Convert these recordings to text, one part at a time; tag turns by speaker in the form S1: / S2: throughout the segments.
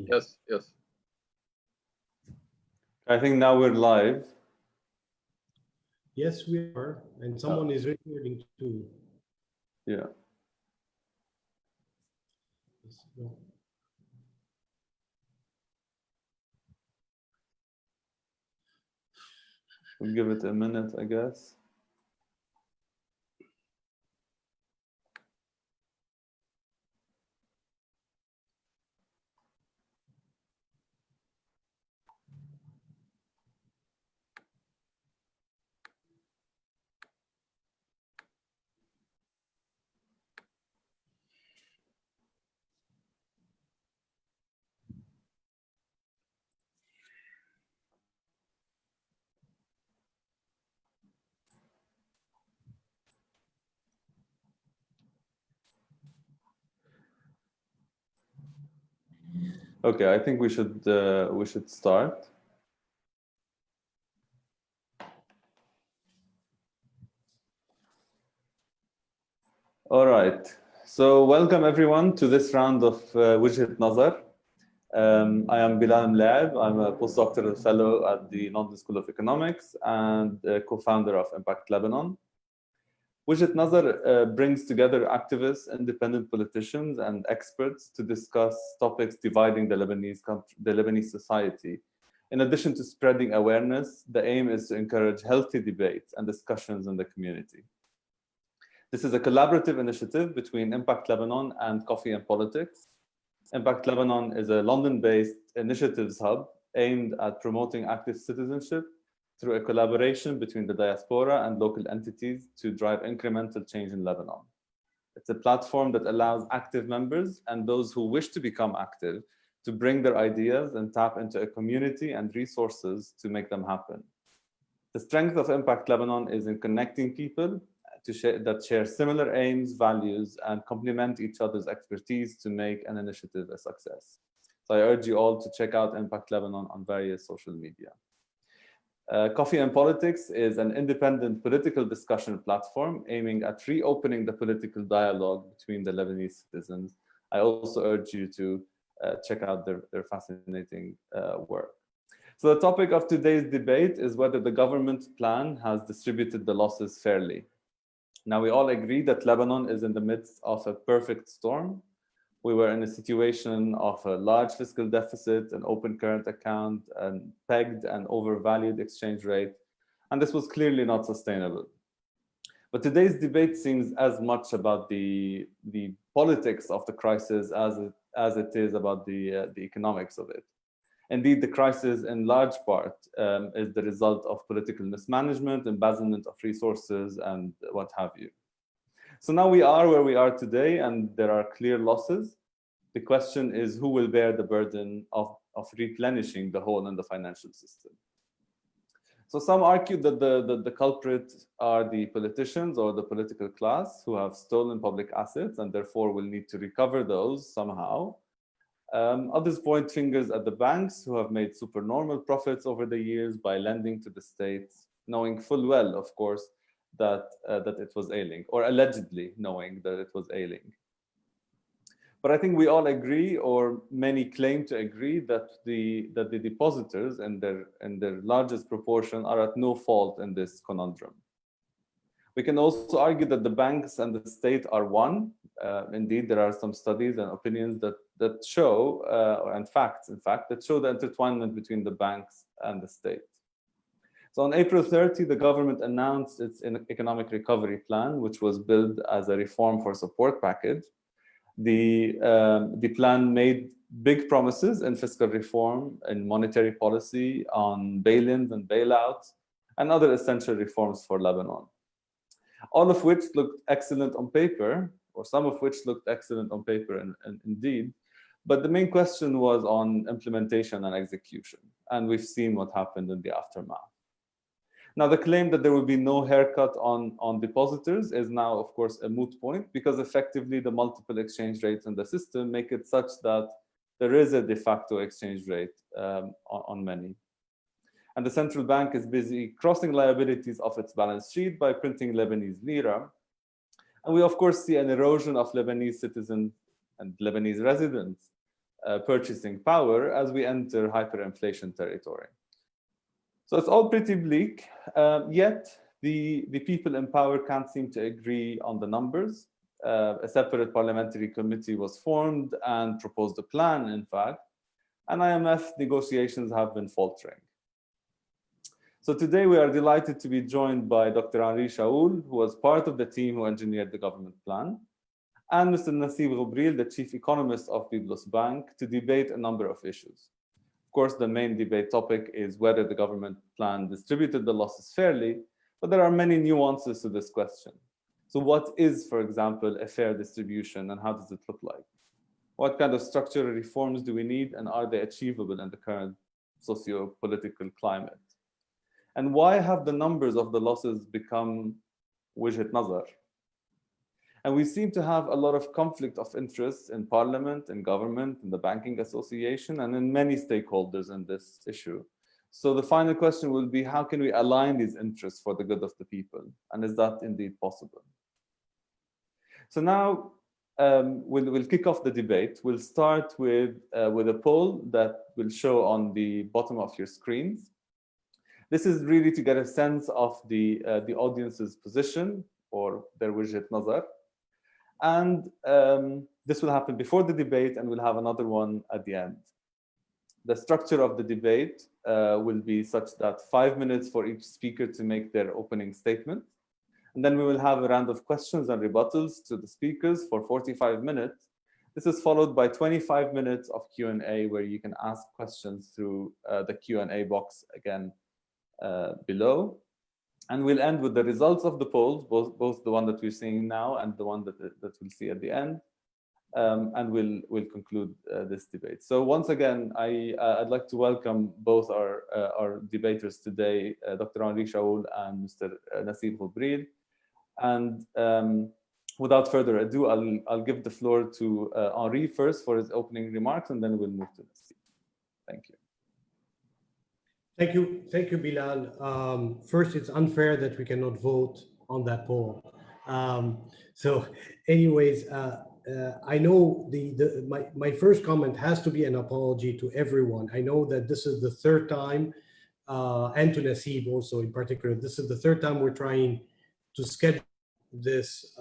S1: Yes, yes.
S2: I think now we're live.
S3: Yes, we are. And someone is recording too.
S2: Yeah. We'll give it a minute, I guess. Okay, I think we should start. All right. So welcome everyone to this round of Wijhet Nazar. I am Bilal Malaeb. I'm a postdoctoral fellow at the London School of Economics and co-founder of Impact Lebanon. Wijhet Nazar brings together activists, independent politicians, and experts to discuss topics dividing the Lebanese society. In addition to spreading awareness, the aim is to encourage healthy debates and discussions in the community. This is a collaborative initiative between Impact Lebanon and Coffee and Politics. Impact Lebanon is a London-based initiatives hub aimed at promoting active citizenship through a collaboration between the diaspora and local entities to drive incremental change in Lebanon. It's a platform that allows active members and those who wish to become active to bring their ideas and tap into a community and resources to make them happen. The strength of Impact Lebanon is in connecting people that share similar aims, values, and complement each other's expertise to make an initiative a success. So I urge you all to check out Impact Lebanon on various social media. Coffee and Politics is an independent political discussion platform aiming at reopening the political dialogue between the Lebanese citizens. I also urge you to check out their fascinating work. So the topic of today's debate is whether the government plan has distributed the losses fairly. Now, we all agree that Lebanon is in the midst of a perfect storm. We were in a situation of a large fiscal deficit, an open current account, and pegged and overvalued exchange rate, and this was clearly not sustainable. But today's debate seems as much about the politics of the crisis as it is about the economics of it. Indeed, the crisis in large part is the result of political mismanagement, embezzlement of resources, and what have you. So now we are where we are today, and there are clear losses. The question is who will bear the burden of replenishing the hole in the financial system. So some argue that the culprit are the politicians or the political class who have stolen public assets and therefore will need to recover those somehow. Others point fingers at the banks who have made supernormal profits over the years by lending to the state, knowing full well, of course, that it was ailing, or allegedly knowing that it was ailing. But I think we all agree, or many claim to agree, that the depositors in their largest proportion are at no fault in this conundrum. We can also argue that the banks and the state are one. Indeed, there are some studies and opinions that show, and facts, in fact, that show the intertwinement between the banks and the state. So on April 30, the government announced its economic recovery plan, which was billed as a reform for support package. The plan made big promises in fiscal reform, in monetary policy, on bail-ins and bailouts, and other essential reforms for Lebanon. All of which looked excellent on paper, or some of which looked excellent on paper and indeed. But the main question was on implementation and execution. And we've seen what happened in the aftermath. Now, the claim that there will be no haircut on depositors is now, of course, a moot point, because effectively the multiple exchange rates in the system make it such that there is a de facto exchange rate on many. And the central bank is busy crossing liabilities off its balance sheet by printing Lebanese lira. And we, of course, see an erosion of Lebanese citizens and Lebanese residents purchasing power as we enter hyperinflation territory. So it's all pretty bleak, yet the people in power can't seem to agree on the numbers. A separate parliamentary committee was formed and proposed a plan, in fact, and IMF negotiations have been faltering. So today we are delighted to be joined by Dr. Henri Chaoul, who was part of the team who engineered the government plan, and Mr. Nassib Ghobril, the chief economist of Byblos Bank, to debate a number of issues. Of course, the main debate topic is whether the government plan distributed the losses fairly, but there are many nuances to this question. So what is, for example, a fair distribution, and how does it look like? What kind of structural reforms do we need, and are they achievable in the current socio-political climate? And why have the numbers of the losses become Wijhet Nazar? And we seem to have a lot of conflict of interest in parliament, in government, in the banking association, and in many stakeholders in this issue. So the final question will be, how can we align these interests for the good of the people? And is that indeed possible? So now we'll kick off the debate. We'll start with a poll that will show on the bottom of your screens. This is really to get a sense of the audience's position or their Wijhet Nazar. And this will happen before the debate, and we'll have another one at the end. The structure of the debate will be such that 5 minutes for each speaker to make their opening statement. And then we will have a round of questions and rebuttals to the speakers for 45 minutes. This is followed by 25 minutes of Q&A, where you can ask questions through the Q&A box again below. And we'll end with the results of the polls, both the one that we're seeing now and the one that we'll see at the end. And we'll conclude this debate. So once again, I'd like to welcome both our debaters today, Dr. Henri Chaoul and Mr. Nassib Ghobril. And without further ado, I'll give the floor to Henri first for his opening remarks, and then we'll move to Nassib. Thank you.
S3: Thank you, Bilal. First, it's unfair that we cannot vote on that poll. So anyways, I know my first comment has to be an apology to everyone. I know that this is the third time, and to Nassib also in particular, this is the third time we're trying to schedule this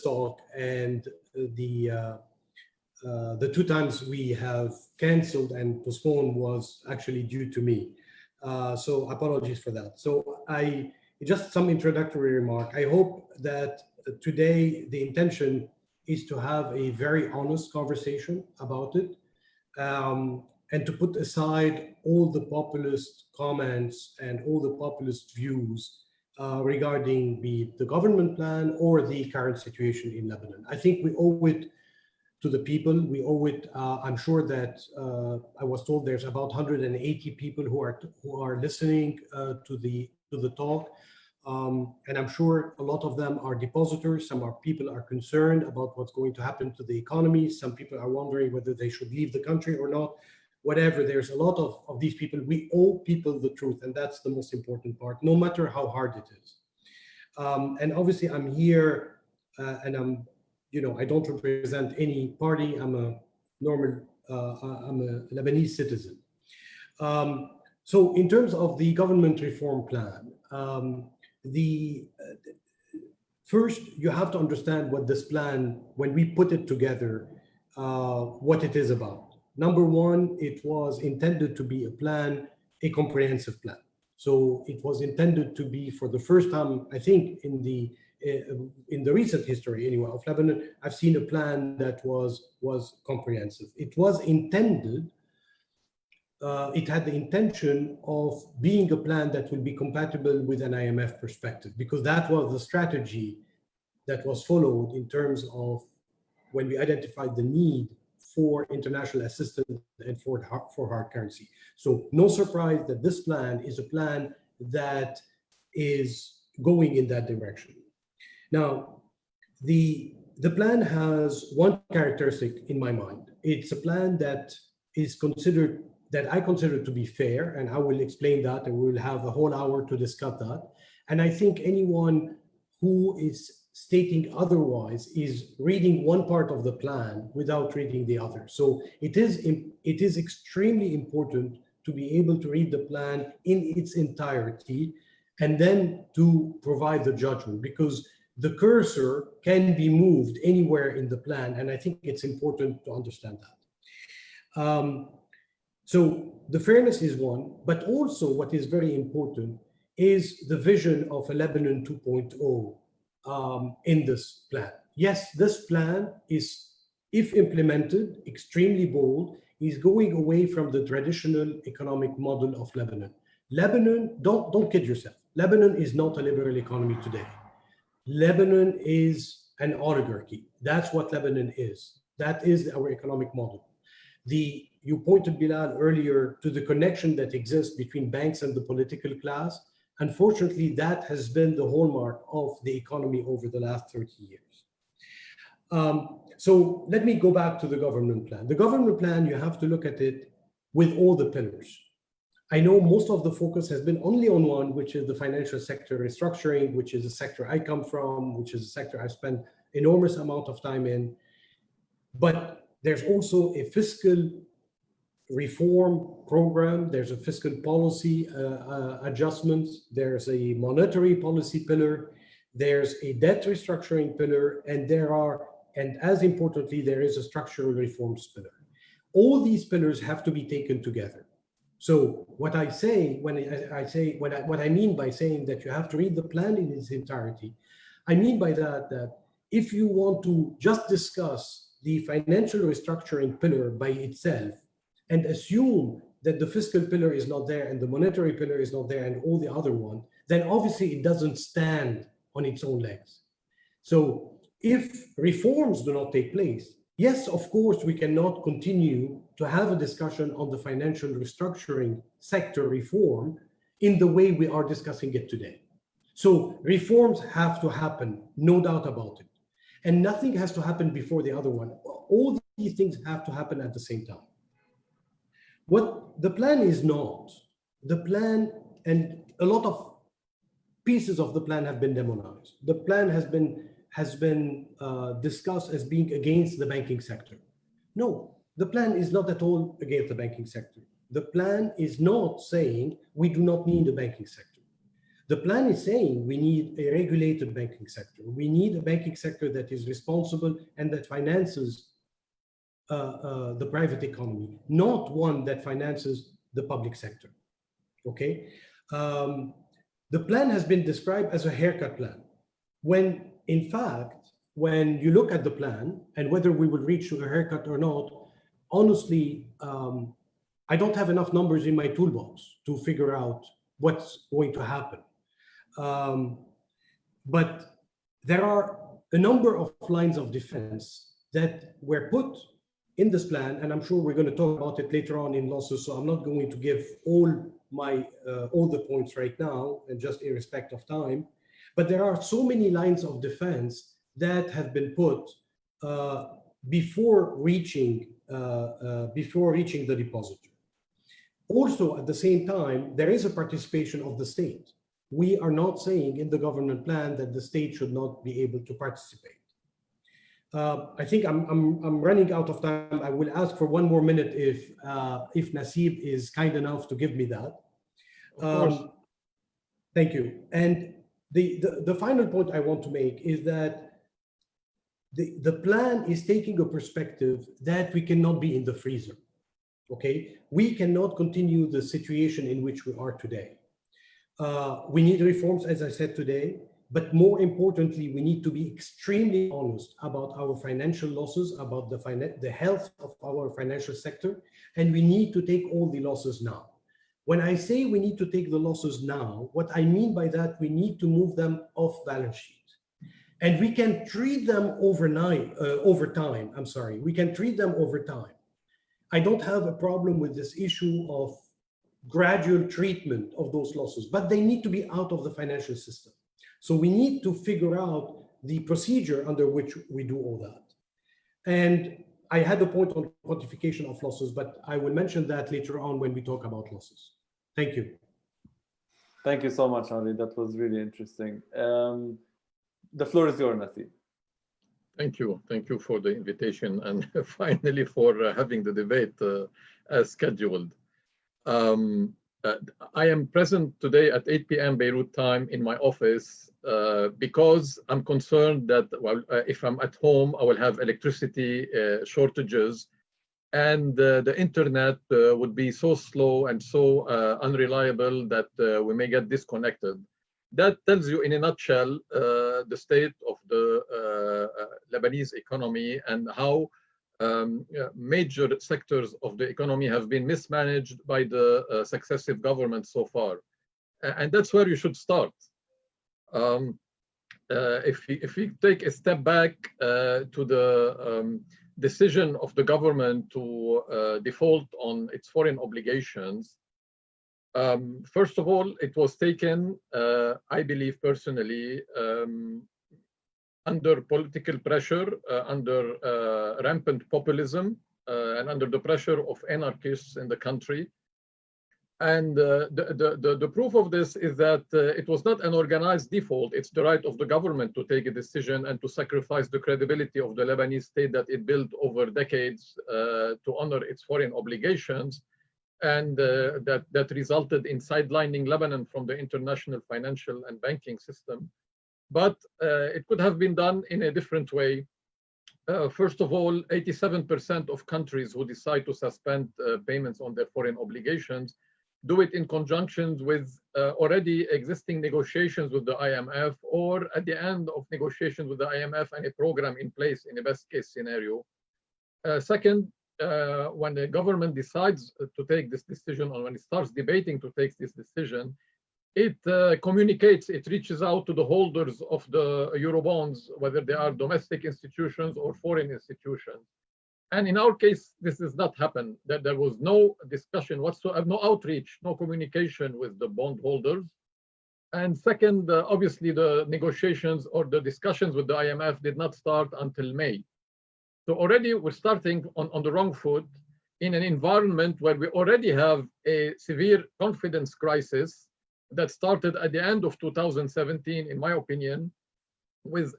S3: talk, and the 2 times we have canceled and postponed was actually due to me. So apologies for that. So just some introductory remark. I hope that today the intention is to have a very honest conversation about it, and to put aside all the populist comments and all the populist views regarding the government plan or the current situation in Lebanon. I think we owe it to the people. We owe it. I'm sure that I was told there's about 180 people who are listening to the talk, and I'm sure a lot of them are depositors. Some people are concerned about what's going to happen to the economy. Some people are wondering whether they should leave the country or not. Whatever, there's a lot of these people. We owe people the truth, and that's the most important part, no matter how hard it is. And obviously, I'm here, and I don't represent any party. I'm a Lebanese citizen. So in terms of the government reform plan, first you have to understand what this plan, when we put it together, what it is about. Number one, it was intended to be a comprehensive plan. So it was intended to be, for the first time, I think, in the recent history anyway of Lebanon, I've seen a plan that was comprehensive. It was intended, it had the intention of being a plan that will be compatible with an IMF perspective, because that was the strategy that was followed in terms of when we identified the need for international assistance and for hard currency. So no surprise that this plan is a plan that is going in that direction. Now, the plan has one characteristic in my mind. It's a plan that I consider to be fair, and I will explain that, and we will have a whole hour to discuss that. And I think anyone who is stating otherwise is reading one part of the plan without reading the other. So it is extremely important to be able to read the plan in its entirety and then to provide the judgment, because the cursor can be moved anywhere in the plan, and I think it's important to understand that. So the fairness is one, but also what is very important is the vision of a Lebanon 2.0 in this plan. Yes, this plan is, if implemented, extremely bold, is going away from the traditional economic model of Lebanon. Lebanon, don't kid yourself, Lebanon is not a liberal economy today. Lebanon is an oligarchy. That's what Lebanon is. That is our economic model. You pointed, Bilal, earlier to the connection that exists between banks and the political class. Unfortunately, that has been the hallmark of the economy over the last 30 years. So let me go back to the government plan. The government plan, you have to look at it with all the pillars. I know most of the focus has been only on one, which is the financial sector restructuring, which is a sector I come from, which is a sector I spend enormous amount of time in. But there's also a fiscal reform program, there's a fiscal policy adjustments, there's a monetary policy pillar, there's a debt restructuring pillar, and as importantly, there is a structural reforms pillar. All these pillars have to be taken together. So what I say when what I mean by saying that you have to read the plan in its entirety, I mean by that if you want to just discuss the financial restructuring pillar by itself and assume that the fiscal pillar is not there and the monetary pillar is not there and all the other one, then obviously it doesn't stand on its own legs. So if reforms do not take place, yes, of course, we cannot continue to have a discussion on the financial restructuring sector reform in the way we are discussing it today. So reforms have to happen, no doubt about it. And nothing has to happen before the other one. All these things have to happen at the same time. What the plan is not, the plan, and a lot of pieces of the plan have been demonized. The plan has been discussed as being against the banking sector. No, the plan is not at all against the banking sector. The plan is not saying we do not need a banking sector. The plan is saying we need a regulated banking sector. We need a banking sector that is responsible and that finances the private economy, not one that finances the public sector. Okay? The plan has been described as a haircut plan, when in fact, when you look at the plan and whether we will reach a haircut or not, honestly, I don't have enough numbers in my toolbox to figure out what's going to happen. But there are a number of lines of defense that were put in this plan, and I'm sure we're going to talk about it later on in losses, so I'm not going to give all the points right now, and just in respect of time. But there are so many lines of defense that have been put before reaching the depositor. Also, at the same time, there is a participation of the state. We are not saying in the government plan that the state should not be able to participate. I think I'm running out of time. I will ask for one more minute if Nassib is kind enough to give me that.
S1: Of course.
S3: Thank you. And the final point I want to make is that the plan is taking a perspective that we cannot be in the freezer. Okay, we cannot continue the situation in which we are today. We need reforms, as I said today, but more importantly, we need to be extremely honest about our financial losses, about the health of our financial sector, and we need to take all the losses now. When I say we need to take the losses now, what I mean by that, we need to move them off balance sheet. And we can treat them over time. We can treat them over time. I don't have a problem with this issue of gradual treatment of those losses, but they need to be out of the financial system. So we need to figure out the procedure under which we do all that. And I had a point on quantification of losses, but I will mention that later on when we talk about losses. Thank you.
S2: Thank you so much, Henri. That was really interesting. The floor is yours, Nassib.
S1: Thank you. Thank you for the invitation and finally for having the debate as scheduled. I am present today at 8 p.m. Beirut time in my office because I'm concerned that if I'm at home, I will have electricity shortages and the internet would be so slow and so unreliable that we may get disconnected. That tells you in a nutshell the state of the Lebanese economy and how major sectors of the economy have been mismanaged by the successive governments so far. And that's where you should start. If we take a step back to the decision of the government to default on its foreign obligations, first of all, it was taken, I believe personally, under political pressure, under rampant populism, and under the pressure of anarchists in the country. And the proof of this is that it was not an organized default. It's the right of the government to take a decision and to sacrifice the credibility of the Lebanese state that it built over decades to honor its foreign obligations. And that resulted in sidelining Lebanon from the international financial and banking system. But it could have been done in a different way. First of all, 87% of countries who decide to suspend payments on their foreign obligations do it in conjunction with already existing negotiations with the IMF, or at the end of negotiations with the IMF and a program in place in a best case scenario. Second, when the government decides to take this decision, or when it starts debating to take this decision, it communicates, it reaches out to the holders of the Eurobonds, whether they are domestic institutions or foreign institutions. And in our case, this does not happen. That there was no discussion whatsoever, no outreach, no communication with the bondholders. And second, obviously the negotiations or the discussions with the IMF did not start until May. So already we're starting on the wrong foot in an environment where we already have a severe confidence crisis that started at the end of 2017, in my opinion, with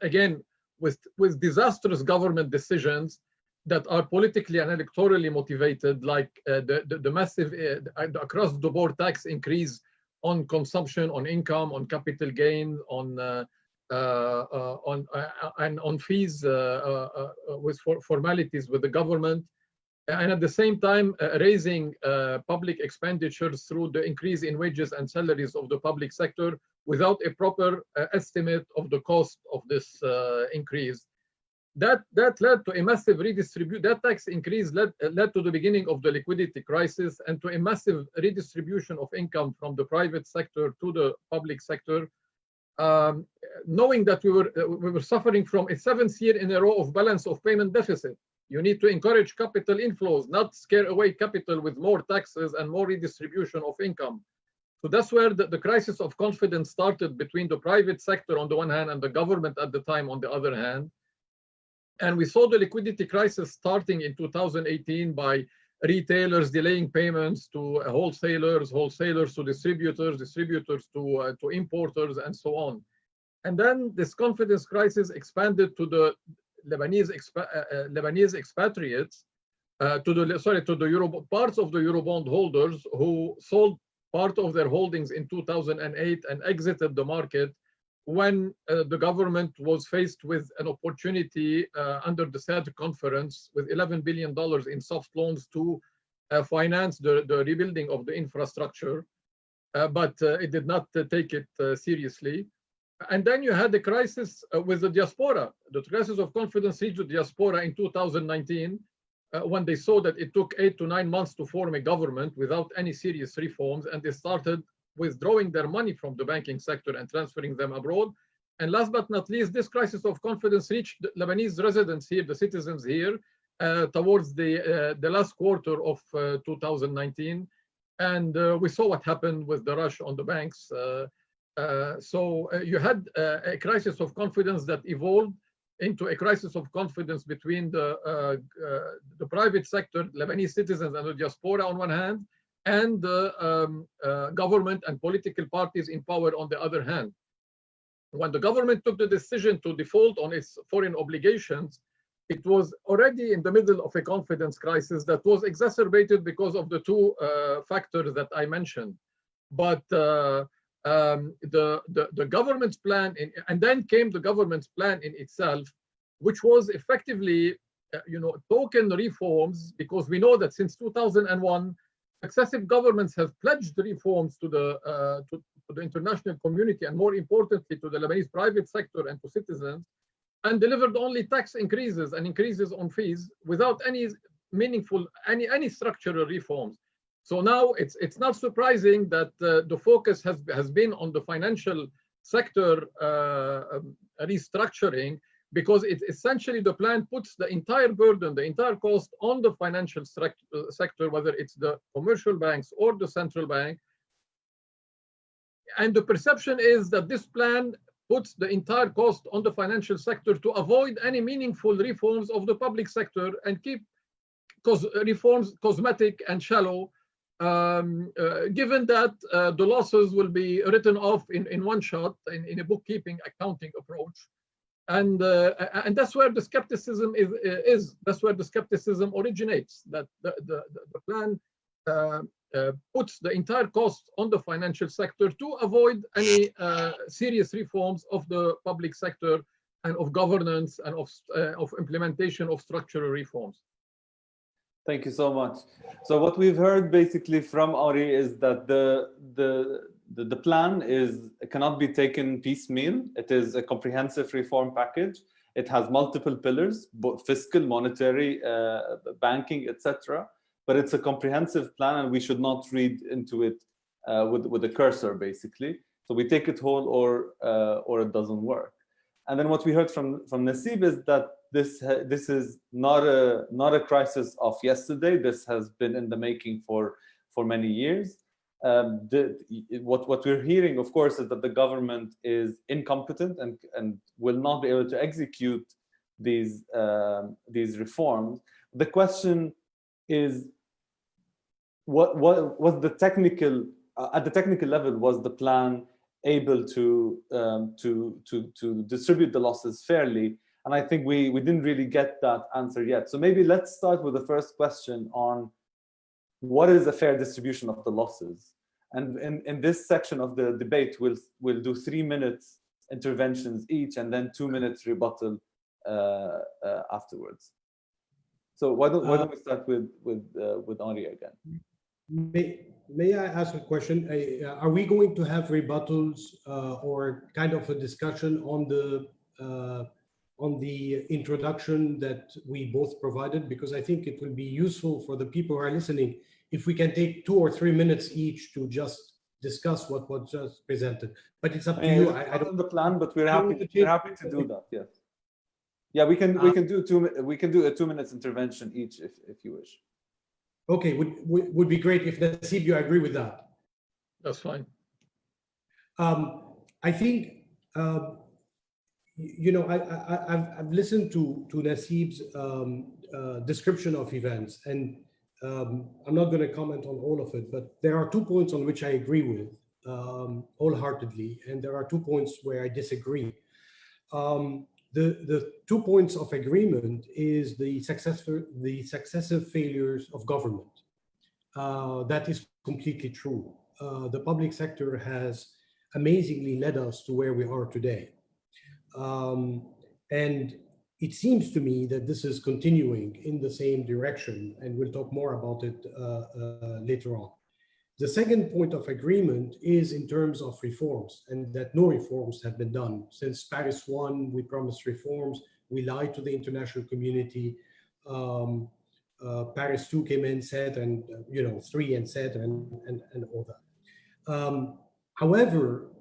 S1: disastrous government decisions that are politically and electorally motivated, like the massive across-the-board tax increase on consumption, on income, on capital gain, on fees with formalities with the government, and at the same time raising public expenditures through the increase in wages and salaries of the public sector without a proper estimate of the cost of this increase. That led to a massive redistribution. That tax increase led to the beginning of the liquidity crisis and to a massive redistribution of income from the private sector to the public sector. Knowing that we were suffering from a 7th year in a row of balance of payment deficit. You need to encourage capital inflows, not scare away capital with more taxes and more redistribution of income. So that's where the crisis of confidence started between the private sector on the one hand and the government at the time on the other hand. And we saw the liquidity crisis starting in 2018 by retailers delaying payments to wholesalers, wholesalers to distributors, distributors to importers, and so on. And then this confidence crisis expanded to the Lebanese expatriates, to the parts of the Eurobond holders who sold part of their holdings in 2008 and exited the market when the government was faced with an opportunity under the SAD conference with $11 billion in soft loans to finance the rebuilding of the infrastructure, but it did not take it seriously. And then you had the crisis with the diaspora. The crisis of confidence reached the diaspora in 2019 when they saw that it took 8 to 9 months to form a government without any serious reforms, and they started withdrawing their money from the banking sector and transferring them abroad. And last but not least, this crisis of confidence reached the Lebanese residents here, the citizens here, towards the last quarter of 2019. And we saw what happened with the rush on the banks. So you had a crisis of confidence that evolved into a crisis of confidence between the private sector, Lebanese citizens and the diaspora on one hand, and the government and political parties in power on the other hand. when the government took the decision to default on its foreign obligations, it was already in the middle of a confidence crisis that was exacerbated because of the two factors that I mentioned. But the government's plan, and then came the government's plan in itself, which was effectively, token reforms, because we know that since 2001, successive governments have pledged reforms to the international community, and more importantly, to the Lebanese private sector and to citizens, and delivered only tax increases and increases on fees without any meaningful, any structural reforms. So now it's not surprising that the focus has been on the financial sector restructuring, because it essentially, the plan puts the entire burden, the entire cost on the financial sector, whether it's the commercial banks or the central bank. And the perception is that this plan puts the entire cost on the financial sector to avoid any meaningful reforms of the public sector and keep reforms cosmetic and shallow, given that the losses will be written off in one shot in a bookkeeping accounting approach. And that's where the skepticism is. That's where the skepticism originates, that the plan puts the entire cost on the financial sector to avoid any serious reforms of the public sector and of governance and of implementation of structural reforms.
S2: Thank you so much. So what we've heard basically from Henri is that the plan cannot be taken piecemeal. It is a comprehensive reform package. It has multiple pillars, both fiscal, monetary, banking, etc. But it's a comprehensive plan, and we should not read into it with a cursor, basically. So we take it whole, or it doesn't work. And then what we heard from Nassib is that this is not a crisis of yesterday. This has been in the making for many years. What we're hearing, of course, is that the government is incompetent and will not be able to execute these reforms. The question is, what was the technical at the technical level, was the plan able to distribute the losses fairly? And I think we didn't really get that answer yet. So maybe let's start with the first question on what is a fair distribution of the losses. And in this section of the debate, we'll do 3 minutes interventions each, and then 2 minutes rebuttal afterwards. So why don't we start with Henri again?
S3: May I ask a question? Are we going to have rebuttals or kind of a discussion on the introduction that we both provided? Because I think it will be useful for the people who are listening if we can take 2 or 3 minutes each to just discuss what was just presented. But it's up to you.
S2: I don't know the plan, but we're happy to do that. Yes. Yeah, we can do a 2 minutes intervention each if you wish.
S3: Okay, would be great if Nassib, you agree with that.
S1: That's fine.
S3: I think you know, I've listened to Nassib's description of events, and I'm not going to comment on all of it, but there are 2 points on which I agree with wholeheartedly, and there are 2 points where I disagree. The 2 points of agreement is the successive failures of government. That is completely true. The public sector has amazingly led us to where we are today. And it seems to me that this is continuing in the same direction, and we'll talk more about it later on. The second point of agreement is in terms of reforms, and that no reforms have been done. Since Paris 1, we promised reforms, we lied to the international community. Paris 2 came in, said, and 3 and said, and all that. However,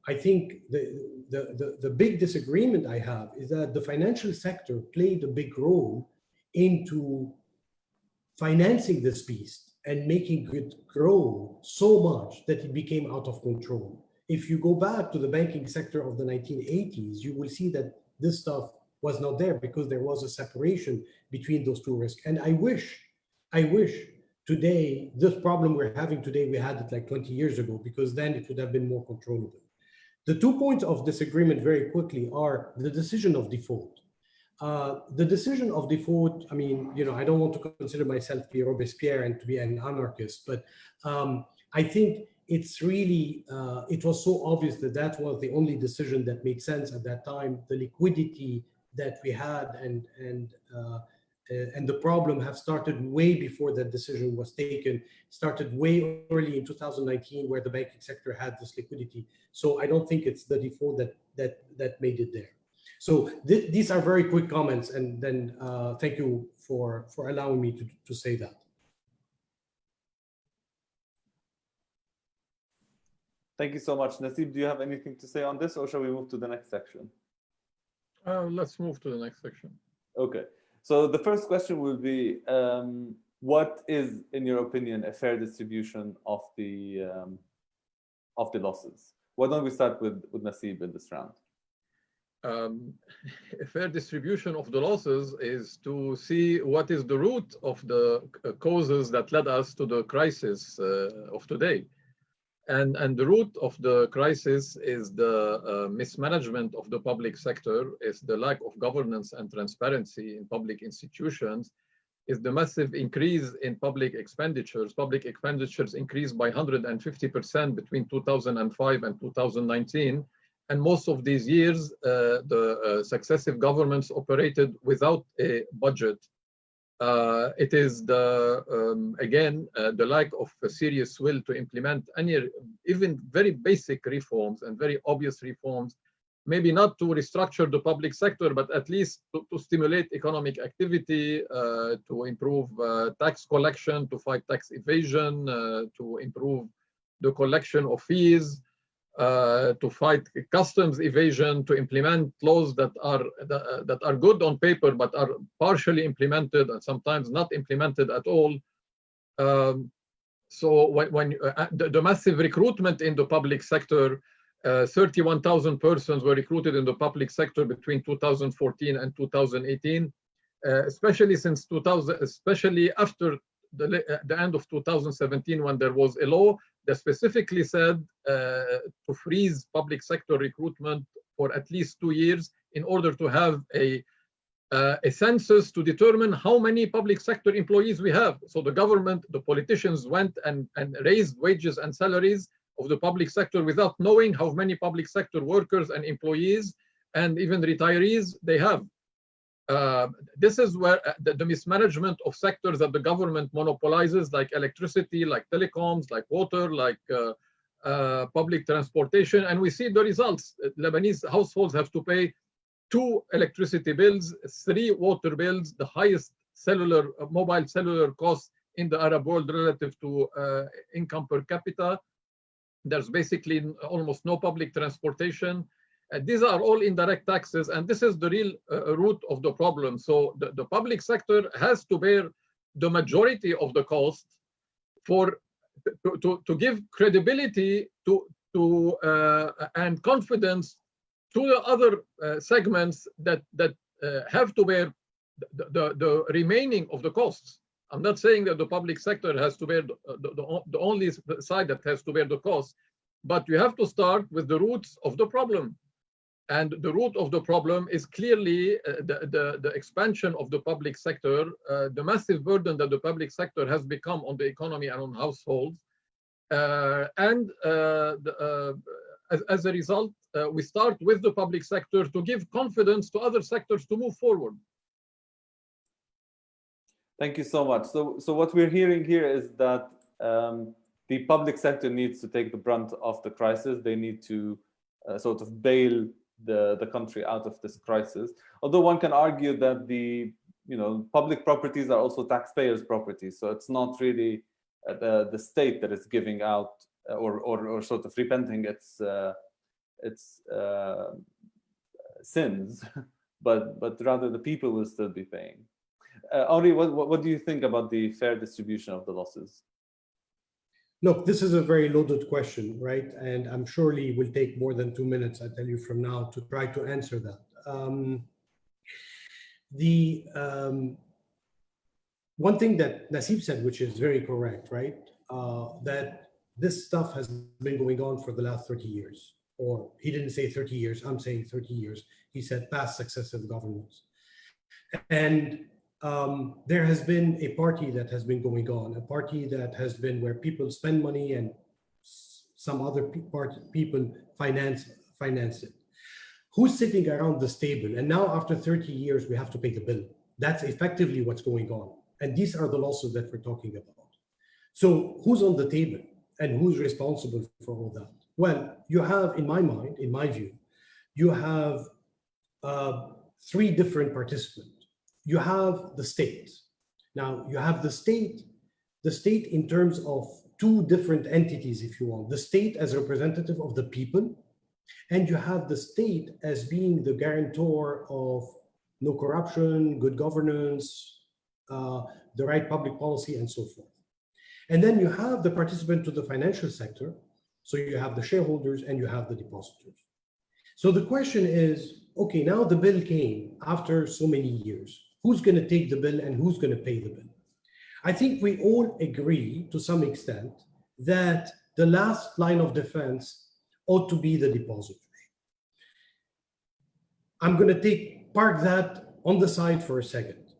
S3: I think the big disagreement I have is that the financial sector played a big role into financing this beast and making it grow so much that it became out of control. If you go back to the banking sector of the 1980s, you will see that this stuff was not there because there was a separation between those 2 risks. And I wish today, this problem we're having today, we had it like 20 years ago, because then it would have been more controllable. The 2 points of disagreement very quickly are the decision of default. The decision of default, I mean, I don't want to consider myself to be Robespierre and to be an anarchist, but I think it's really, it was so obvious that that was the only decision that made sense at that time. The liquidity that we had and the problem have started way before that decision was taken, started way early in 2019 where the banking sector had this liquidity. So I don't think it's the default that made it there. So these are very quick comments, and then thank you for allowing me to say that.
S2: Thank you so much. Nassib, do you have anything to say on this, or shall we move to the next section?
S1: Let's move to the next section.
S2: Okay. So the first question will be, what is, in your opinion, a fair distribution of the losses? Why don't we start with Nassib in this round?
S1: A fair distribution of the losses is to see what is the root of the causes that led us to the crisis of today. And the root of the crisis is the mismanagement of the public sector, is the lack of governance and transparency in public institutions, is the massive increase in public expenditures. Public expenditures increased by 150% between 2005 and 2019. And most of these years, the successive governments operated without a budget. It is again the lack of a serious will to implement any, even very basic reforms and very obvious reforms, maybe not to restructure the public sector, but at least to stimulate economic activity, to improve tax collection, to fight tax evasion, to improve the collection of fees, to fight customs evasion, to implement laws that are good on paper but are partially implemented and sometimes not implemented at all. So when the massive recruitment in the public sector, 31,000 persons were recruited in the public sector between 2014 and 2018, especially since 2000, especially after the end of 2017, when there was a law that specifically said to freeze public sector recruitment for at least 2 years in order to have a census to determine how many public sector employees we have. So the government, the politicians went and raised wages and salaries of the public sector without knowing how many public sector workers and employees and even retirees they have. This is where the mismanagement of sectors that the government monopolizes, like electricity, like telecoms, like water, like public transportation, and we see the results. Lebanese households have to pay 2 electricity bills, 3 water bills, the highest mobile cellular costs in the Arab world relative to income per capita. There's basically almost no public transportation. These are all indirect taxes, and this is the real root of the problem. So the public sector has to bear the majority of the cost to give credibility and confidence to the other segments that have to bear the remaining of the costs. I'm not saying that the public sector has to bear the only side that has to bear the cost, but you have to start with the roots of the problem. And the root of the problem is clearly the expansion of the public sector, the massive burden that the public sector has become on the economy and on households. As a result, we start with the public sector to give confidence to other sectors to move forward.
S2: Thank you so much. So what we're hearing here is that the public sector needs to take the brunt of the crisis. They need to sort of bail the country out of this crisis. Although one can argue that the public properties are also taxpayers' properties, so it's not really the state that is giving out or sort of repenting its sins, but rather the people will still be paying. Henri, what do you think about the fair distribution of the losses?
S3: Look, this is a very loaded question, right? And I'm surely will take more than 2 minutes, I tell you from now, to try to answer that. One thing that Nassib said, which is very correct, right? That this stuff has been going on for the last 30 years. or he didn't say 30 years, I'm saying 30 years. He said past successive governments. And there has been a party that has been going on, a party that has been where people spend money and some other people finance it. Who's sitting around this table? And now after 30 years, we have to pay the bill. That's effectively what's going on. And these are the losses that we're talking about. So who's on the table and who's responsible for all that? Well, you have, in my mind, in my view, you have three different participants. You have the state. Now you have the state in terms of two different entities, if you want. The state as representative of the people, and you have the state as being the guarantor of no corruption, good governance, the right public policy, and so forth. And then you have the participant to the financial sector. So you have the shareholders and you have the depositors. So the question is, okay, now the bill came after so many years. Who's going to take the bill and who's going to pay the bill? I think we all agree to some extent that the last line of defense ought to be the depositors. I'm going to park that on the side for a second.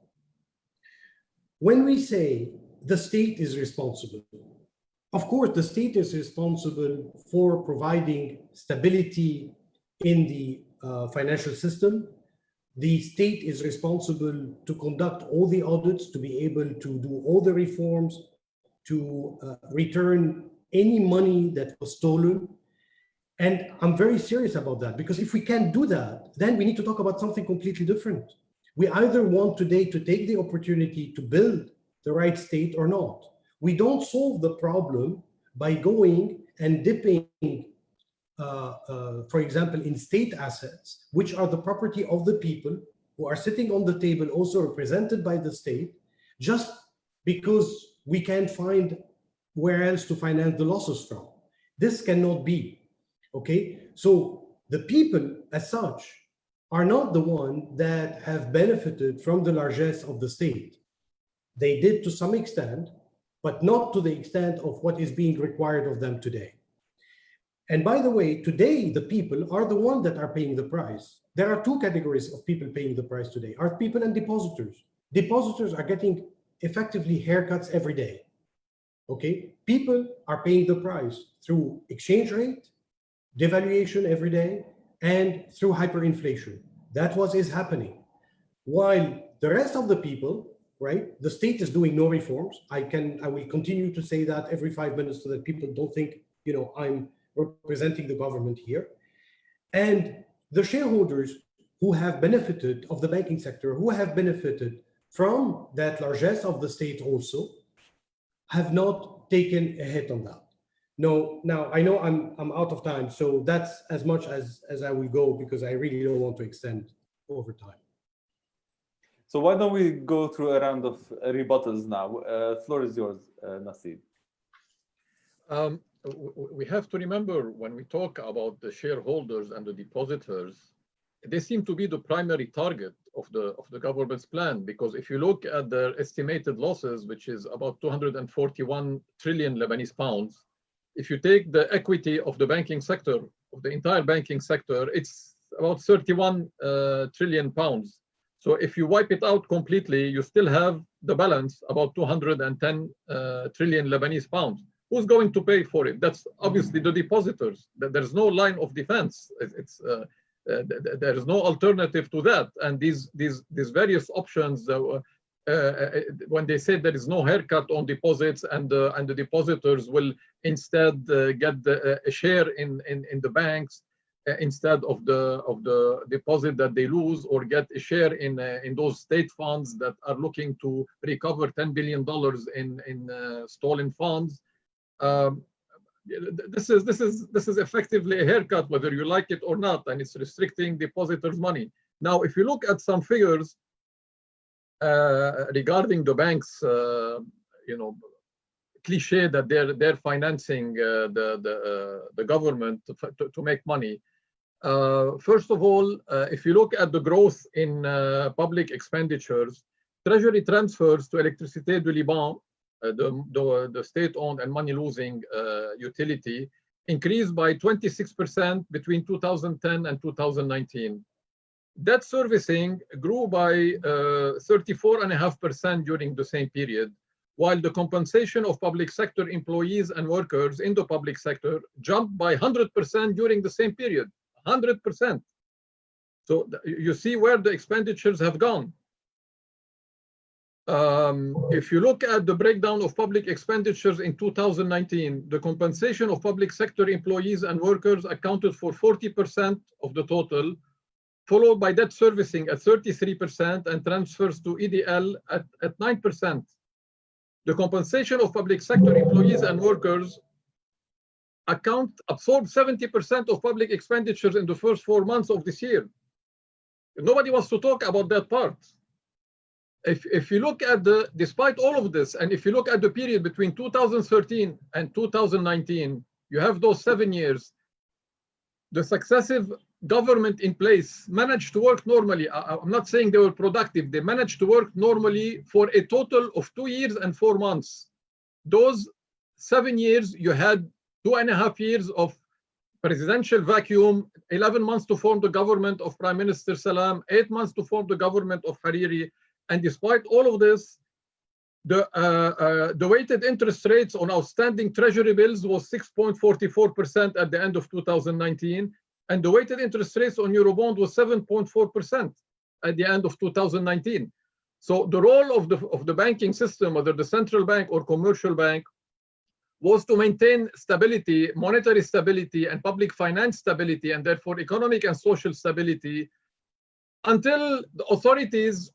S3: When we say the state is responsible, of course, the state is responsible for providing stability in the financial system. The state is responsible to conduct all the audits, to be able to do all the reforms, to return any money that was stolen. And I'm very serious about that, because if we can't do that, then we need to talk about something completely different. We either want today to take the opportunity to build the right state or not. We don't solve the problem by going and dipping, for example, in state assets, which are the property of the people who are sitting on the table, also represented by the state, just because we can't find where else to finance the losses from. This cannot be, okay? So the people as such are not the ones that have benefited from the largesse of the state. They did to some extent, but not to the extent of what is being required of them today. And by the way, today, the people are the ones that are paying the price. There are two categories of people paying the price today, are people and depositors. Depositors are getting effectively haircuts every day, okay? People are paying the price through exchange rate, devaluation every day, and through hyperinflation. That's what is happening. While the rest of the people, right? The state is doing no reforms. I will continue to say that every 5 minutes so that people don't think, you know, I'm representing the government here. And the shareholders who have benefited of the banking sector, who have benefited from that largesse of the state also, have not taken a hit on that. No, now I know I'm out of time, so that's as much as I will go, because I really don't want to extend over time.
S2: So why don't we go through a round of rebuttals now? Floor is yours, Nassib.
S1: We have to remember, when we talk about the shareholders and the depositors, they seem to be the primary target of the government's plan, because if you look at their estimated losses, which is about 241 trillion Lebanese pounds, if you take the equity of the banking sector, of the entire banking sector, it's about 31 trillion pounds. So if you wipe it out completely, you still have the balance, about 210 trillion Lebanese pounds. Who's going to pay for it? That's obviously the depositors. There's no line of defense. There is no alternative to that. And these various options, when they say there is no haircut on deposits and the depositors will instead get a share in the banks, instead of the deposit that they lose, or get a share in those state funds that are looking to recover $10 billion in stolen funds. This is effectively a haircut, whether you like it or not, and it's restricting depositors' money. Now, if you look at some figures regarding the banks, cliche that they're financing the government to make money. First of all, if you look at the growth in public expenditures, treasury transfers to Électricité du Liban, the state-owned and money-losing utility, increased by 26% between 2010 and 2019. Debt servicing grew by 34.5% during the same period, while the compensation of public sector employees and workers in the public sector jumped by 100% during the same period, 100%. So you see where the expenditures have gone. If you look at the breakdown of public expenditures in 2019, the compensation of public sector employees and workers accounted for 40% of the total, followed by debt servicing at 33% and transfers to EDL at 9%. The compensation of public sector employees and workers absorbed 70% of public expenditures in the first 4 months of this year. Nobody wants to talk about that part. If you look at despite all of this, and if you look at the period between 2013 and 2019, you have those 7 years, the successive government in place managed to work normally. I'm not saying they were productive. They managed to work normally for a total of 2 years and 4 months. Those 7 years, you had 2.5 years of presidential vacuum, 11 months to form the government of Prime Minister Salam, 8 months to form the government of Hariri. And despite all of this, the weighted interest rates on outstanding treasury bills was 6.44% at the end of 2019, and the weighted interest rates on Eurobond was 7.4% at the end of 2019. So the role of the banking system, whether the central bank or commercial bank, was to maintain stability, monetary stability, and public finance stability, and therefore economic and social stability, until the authorities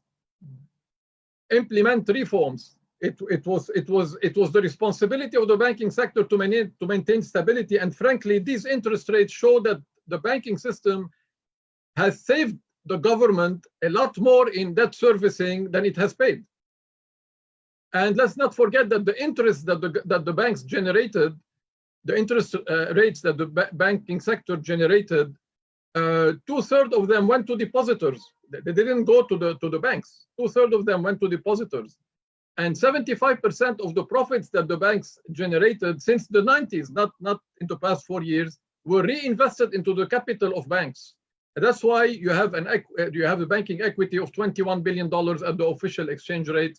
S1: implement reforms. It was the responsibility of the banking sector to maintain stability. And frankly, these interest rates show that the banking system has saved the government a lot more in debt servicing than it has paid. And let's not forget that the interest that the banks generated, the interest rates that the banking sector generated, 2/3 of them went to depositors. They didn't go to the banks. 2/3 of them went to depositors. And 75% of the profits that the banks generated since the 90s, not in the past 4 years, were reinvested into the capital of banks. And that's why you have a banking equity of $21 billion at the official exchange rate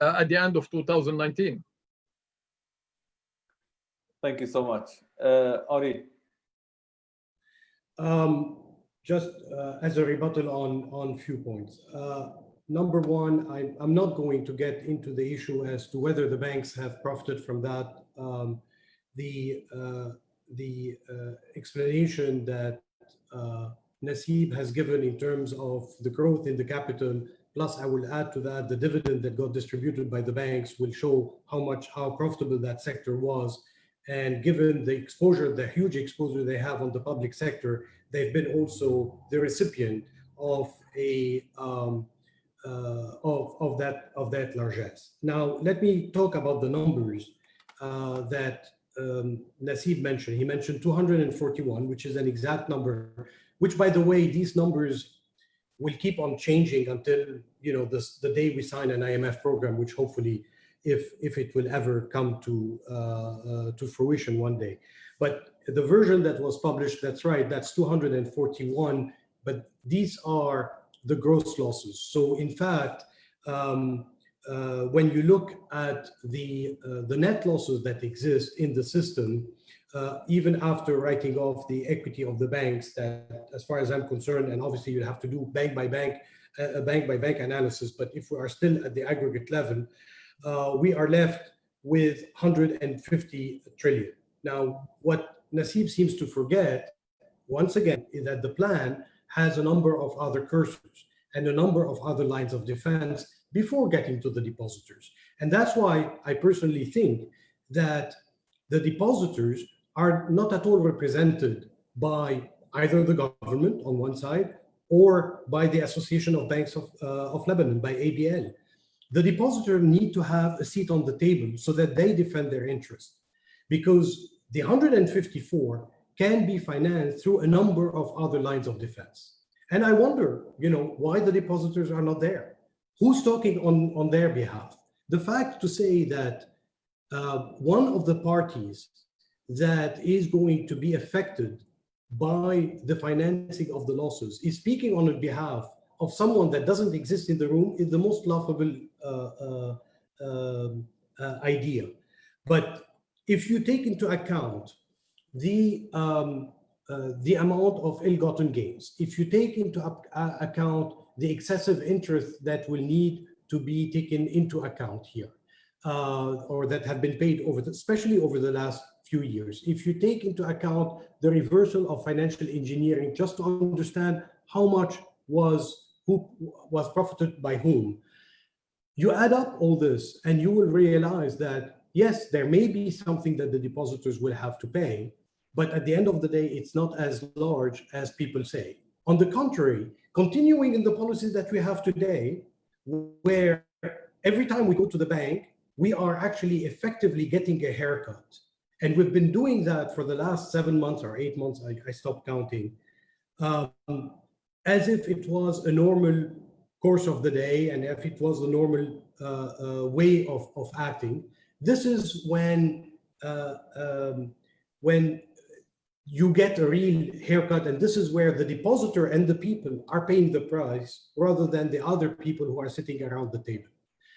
S1: at the end of 2019.
S2: Thank you so much. Henri.
S3: Just as a rebuttal on few points. Number one, I'm not going to get into the issue as to whether the banks have profited from that. The explanation that Nassib has given in terms of the growth in the capital, plus I will add to that the dividend that got distributed by the banks, will show how profitable that sector was. And given the exposure, the huge exposure they have on the public sector, they've been also the recipient of that largesse. Now, let me talk about the numbers that Nassib mentioned. He mentioned 241, which is an exact number, which, by the way, these numbers will keep on changing until the day we sign an IMF program, which hopefully, if it will ever come to fruition one day. But the version that was published, that's right, that's 241, but these are the gross losses. So in fact, when you look at the net losses that exist in the system, even after writing off the equity of the banks, that, as far as I'm concerned, and obviously you have to do bank by bank analysis, but if we are still at the aggregate level, we are left with 150 trillion. Now, what Nassib seems to forget, once again, is that the plan has a number of other cursors and a number of other lines of defense before getting to the depositors. And that's why I personally think that the depositors are not at all represented by either the government on one side or by the Association of Banks of Lebanon, by ABL. The depositor need to have a seat on the table so that they defend their interests, because the 154 can be financed through a number of other lines of defense. And I wonder, why the depositors are not there. Who's talking on their behalf? The fact to say that one of the parties that is going to be affected by the financing of the losses is speaking on behalf of someone that doesn't exist in the room is the most laughable idea. But if you take into account the amount of ill-gotten gains, if you take into account the excessive interest that will need to be taken into account here, or that have been paid especially over the last few years, if you take into account the reversal of financial engineering, just to understand how much who was profited by whom, you add up all this and you will realize that, yes, there may be something that the depositors will have to pay, but at the end of the day, it's not as large as people say. On the contrary, continuing in the policies that we have today, where every time we go to the bank, we are actually effectively getting a haircut. And we've been doing that for the last 7 months or 8 months, I stopped counting, as if it was a normal course of the day and if it was the normal way of acting. This is when you get a real haircut, and this is where the depositor and the people are paying the price rather than the other people who are sitting around the table.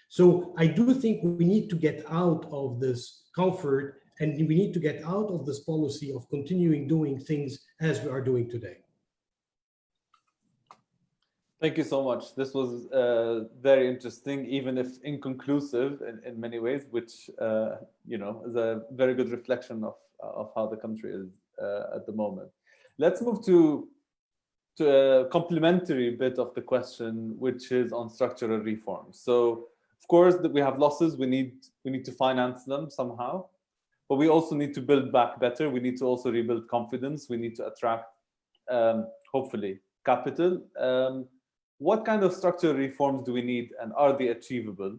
S3: So I do think we need to get out of this comfort, and we need to get out of this policy of continuing doing things as we are doing today.
S2: Thank you so much. This was very interesting, even if inconclusive in many ways, which is a very good reflection of how the country is at the moment. Let's move to a complementary bit of the question, which is on structural reforms. So, of course, that we have losses. We need to finance them somehow, but we also need to build back better. We need to also rebuild confidence. We need to attract, hopefully, capital. What kind of structural reforms do we need, and are they achievable?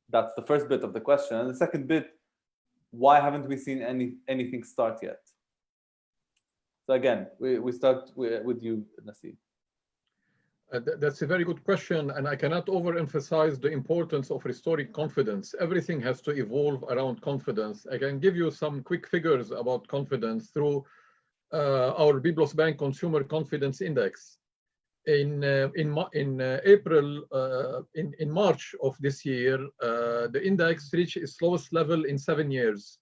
S2: That's the first bit of the question. And the second bit, why haven't we seen anything start yet? So again, we start with you, Nassib.
S1: That's a very good question, and I cannot overemphasize the importance of restoring confidence. Everything has to evolve around confidence. I can give you some quick figures about confidence through our Byblos Bank Consumer Confidence Index. In March of this year, the index reached its lowest level in 7 years.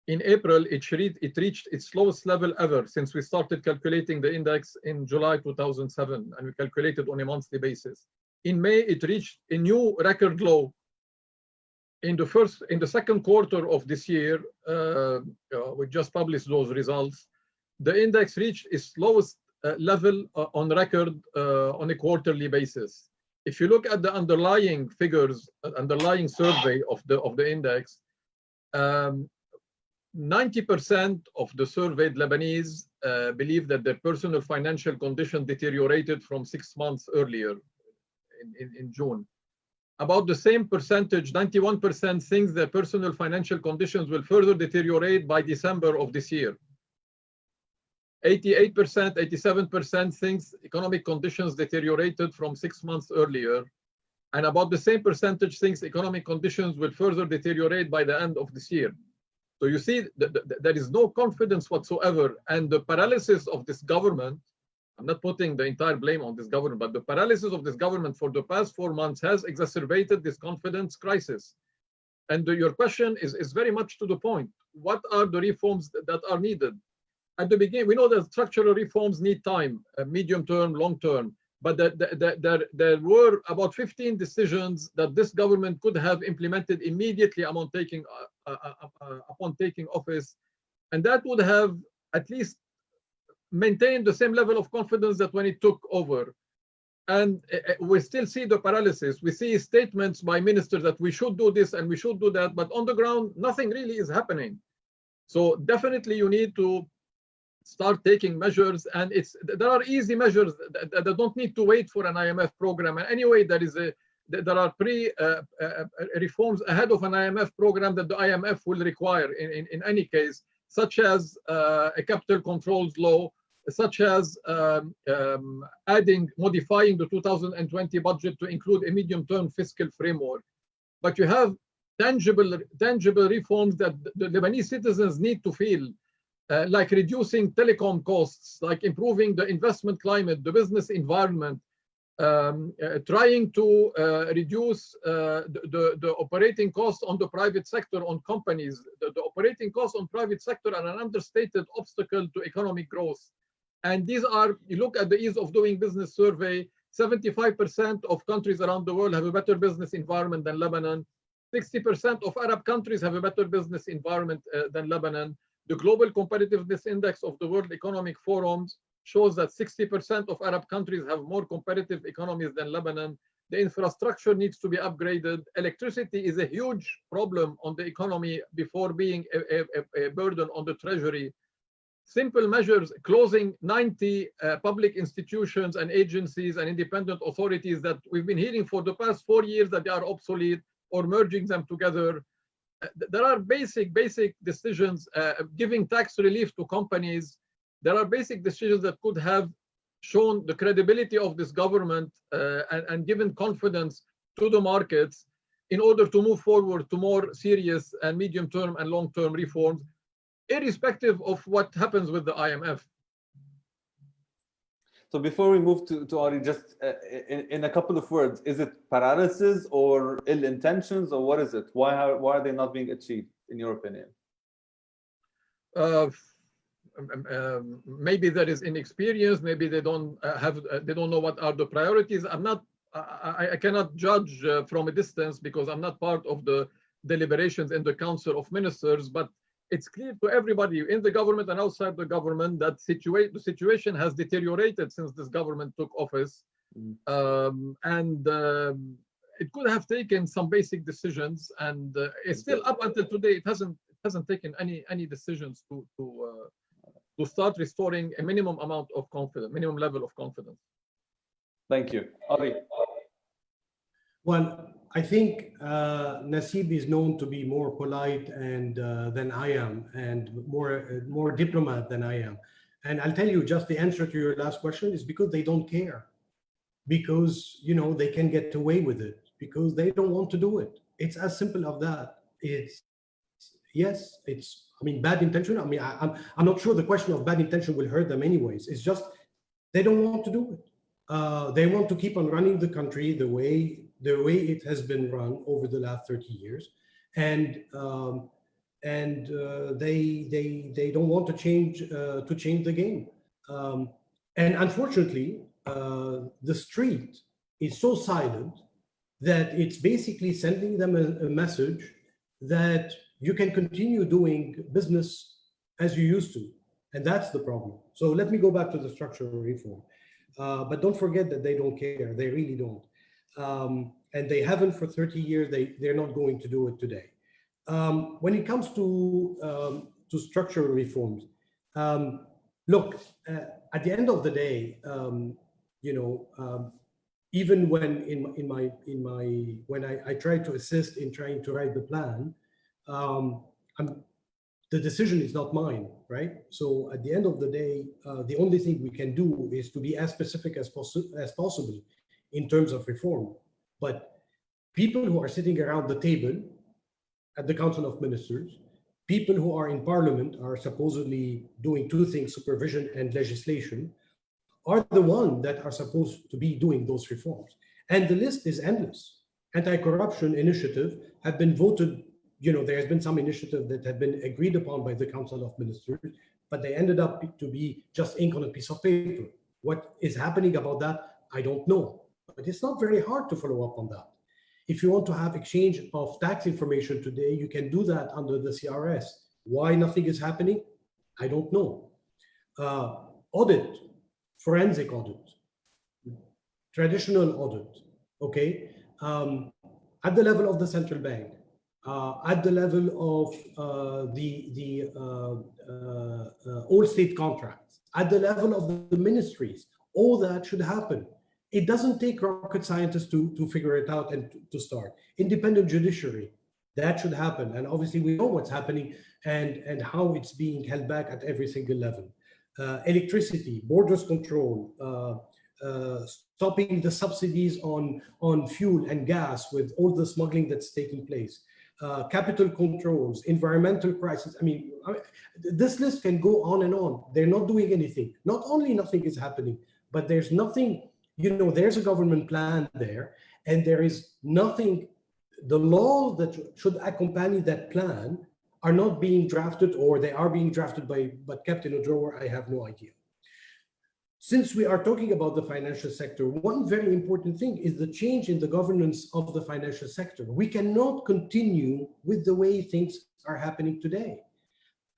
S1: In April, it reached its lowest level ever since we started calculating the index in July 2007, and we calculated on a monthly basis. In May, it reached a new record low. In the second quarter of this year, we just published those results. The index reached its lowest level on record on a quarterly basis. If you look at the underlying figures, underlying survey of the index, 90% of the surveyed Lebanese believe that their personal financial condition deteriorated from 6 months earlier in June. About the same percentage, 91% thinks their personal financial conditions will further deteriorate by December of this year. 88%, 87% thinks economic conditions deteriorated from 6 months earlier. And about the same percentage thinks economic conditions will further deteriorate by the end of this year. So you see, there is no confidence whatsoever. And the paralysis of this government, I'm not putting the entire blame on this government, but the paralysis of this government for the past 4 months has exacerbated this confidence crisis. And your question is very much to the point. What are the reforms that are needed? At the beginning, we know that structural reforms need time, medium term, long term, but there were about 15 decisions that this government could have implemented immediately upon taking office, and that would have at least maintained the same level of confidence that when it took over. And we still see the paralysis. We see statements by ministers that we should do this and we should do that, but on the ground, nothing really is happening. So definitely you need to start taking measures, and there are easy measures that don't need to wait for an IMF program. And anyway, there are reforms ahead of an IMF program that the IMF will require in any case, such as a capital controls law, such as modifying the 2020 budget to include a medium-term fiscal framework. But you have tangible reforms that the Lebanese citizens need to feel, like reducing telecom costs, like improving the investment climate, the business environment, trying to reduce the operating costs on the private sector, on companies. The operating costs on private sector are an understated obstacle to economic growth. And these are, you look at the ease of doing business survey, 75% of countries around the world have a better business environment than Lebanon. 60% of Arab countries have a better business environment than Lebanon. The Global Competitiveness Index of the World Economic Forum shows that 60% of Arab countries have more competitive economies than Lebanon. The infrastructure needs to be upgraded. Electricity is a huge problem on the economy before being a burden on the treasury. Simple measures, closing 90 public institutions and agencies and independent authorities that we've been hearing for the past 4 years that they are obsolete, or merging them together. There are basic decisions, giving tax relief to companies. There are basic decisions that could have shown the credibility of this government and given confidence to the markets in order to move forward to more serious and medium-term and long-term reforms, irrespective of what happens with the IMF.
S2: So before we move to Henri, just in a couple of words, is it paralysis or ill intentions, or what is it? Why are they not being achieved, in your opinion?
S1: Maybe there is inexperience. Maybe they don't know what are the priorities. I cannot judge from a distance because I'm not part of the deliberations in the Council of Ministers, but it's clear to everybody in the government and outside the government that the situation has deteriorated since this government took office. It could have taken some basic decisions, and it's still up until today. It hasn't taken any decisions to start restoring a minimum amount of confidence, minimum level of confidence.
S2: Thank you. Henri.
S3: Well, I think Nassib is known to be more polite and than I am, and more diplomat than I am. And I'll tell you, just the answer to your last question is because they don't care, because they can get away with it, because they don't want to do it. It's as simple as that. Bad intention. I'm not sure the question of bad intention will hurt them anyways. It's just they don't want to do it. They want to keep on running the country the way it has been run over the last 30 years, and they don't want to change the game. And unfortunately, the street is so silent that it's basically sending them a message that you can continue doing business as you used to, and that's the problem. So let me go back to the structural reform. But don't forget that they don't care. They really don't. And they haven't for 30 years. They're not going to do it today. When it comes to structural reforms, look, at the end of the day, even when I try to assist in trying to write the plan, the decision is not mine, right? So at the end of the day, the only thing we can do is to be as specific as possible in terms of reform. But people who are sitting around the table at the Council of Ministers, people who are in Parliament are supposedly doing two things, supervision and legislation, are the ones that are supposed to be doing those reforms. And the list is endless. Anti-corruption initiative have been voted. There has been some initiative that had been agreed upon by the Council of Ministers, but they ended up to be just ink on a piece of paper. What is happening about that, I don't know. But it's not very hard to follow up on that. If you want to have exchange of tax information today, you can do that under the CRS. Why nothing is happening? I don't know. Audit, forensic audit, traditional audit, okay? At the level of the central bank, at the level of the all state contracts, at the level of the ministries, all that should happen. It doesn't take rocket scientists to figure it out and to start. Independent judiciary, that should happen. And obviously we know what's happening and how it's being held back at every single level. Electricity, borders control, stopping the subsidies on fuel and gas with all the smuggling that's taking place. capital controls, environmental crisis. I mean, this list can go on and on. They're not doing anything. Not only nothing is happening, but there's nothing, there's a government plan there, and there is nothing, the laws that should accompany that plan are not being drafted, or they are being drafted but kept in a drawer. I have no idea. Since we are talking about the financial sector, one very important thing is the change in the governance of the financial sector. We cannot continue with the way things are happening today.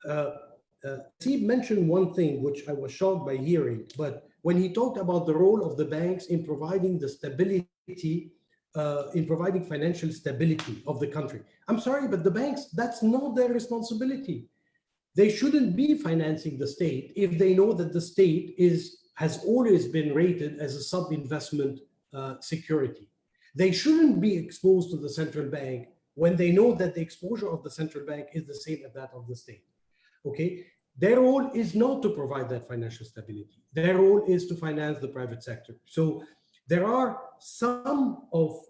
S3: Nassib mentioned one thing which I was shocked by hearing, but when he talked about the role of the banks in providing the stability, in providing financial stability of the country. I'm sorry, but the banks, that's not their responsibility. They shouldn't be financing the state if they know that the state has always been rated as a sub-investment security. They shouldn't be exposed to the central bank when they know that the exposure of the central bank is the same as that of the state. Okay, their role is not to provide that financial stability. Their role is to finance the private sector. So there are some of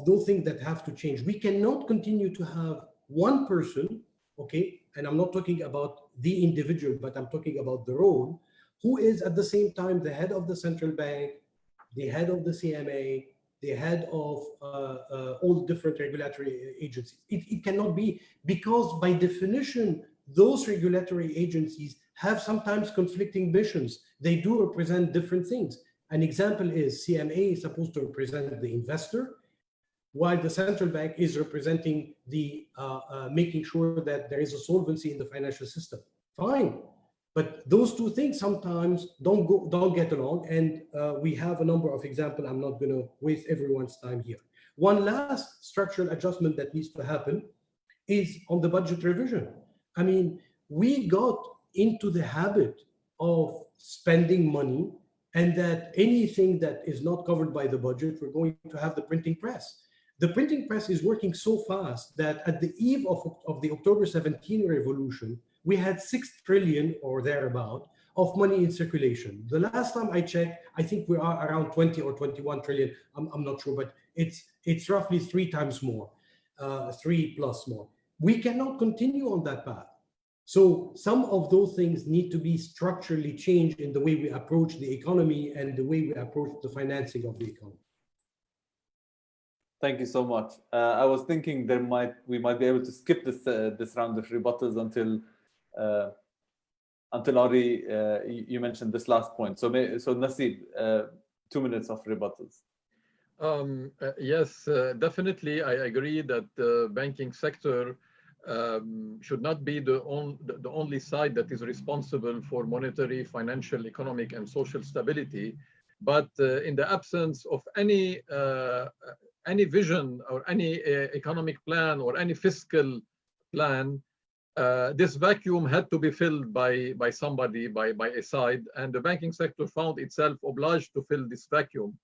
S3: those things that have to change. We cannot continue to have one person, okay, and I'm not talking about the individual, but I'm talking about the role, who is at the same time the head of the central bank, the head of the CMA, the head of all the different regulatory agencies. It cannot be, because by definition, those regulatory agencies have sometimes conflicting missions. They do represent different things. An example is CMA is supposed to represent the investor, while the central bank is representing the making sure that there is a solvency in the financial system. Fine. But those two things sometimes don't get along, and we have a number of examples. I'm not going to waste everyone's time here. One last structural adjustment that needs to happen is on the budget revision. I mean, we got into the habit of spending money, and that anything that is not covered by the budget, we're going to have the printing press. The printing press is working so fast that at the eve of the October 17 revolution, we had 6 trillion or thereabout of money in circulation. The last time I checked, I think we are around 20 or 21 trillion. I'm not sure, but it's roughly 3 times more, 3 plus more. We cannot continue on that path. So some of those things need to be structurally changed in the way we approach the economy and the way we approach the financing of the economy.
S2: Thank you so much. I was thinking we might be able to skip this round of rebuttals until Henri, you mentioned this last point. So Nassib, 2 minutes of rebuttals.
S1: Yes, definitely. I agree that the banking sector should not be the only side that is responsible for monetary, financial, economic, and social stability. But in the absence of any vision or any economic plan or any fiscal plan, this vacuum had to be filled by somebody, by a side, and the banking sector found itself obliged to fill this vacuum.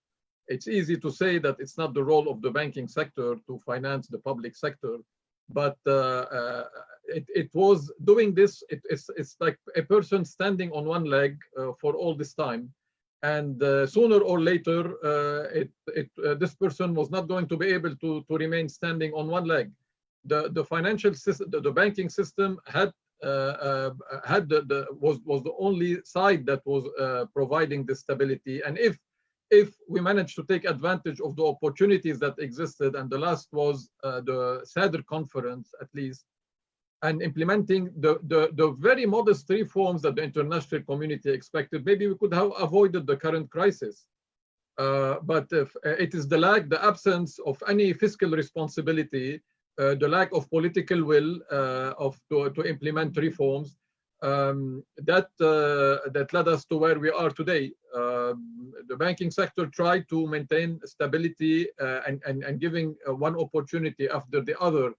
S1: It's easy to say that it's not the role of the banking sector to finance the public sector, but it was doing this. It's like a person standing on one leg for all this time, and sooner or later, this person was not going to be able to remain standing on one leg. The financial system, the banking system was the only side that was providing the stability. And if we managed to take advantage of the opportunities that existed, and the last was the Sadr conference, at least, and implementing the very modest reforms that the international community expected, maybe we could have avoided the current crisis. But if it is the absence of any fiscal responsibility, the lack of political will to implement reforms, that led us to where we are today. The banking sector tried to maintain stability and giving one opportunity after the other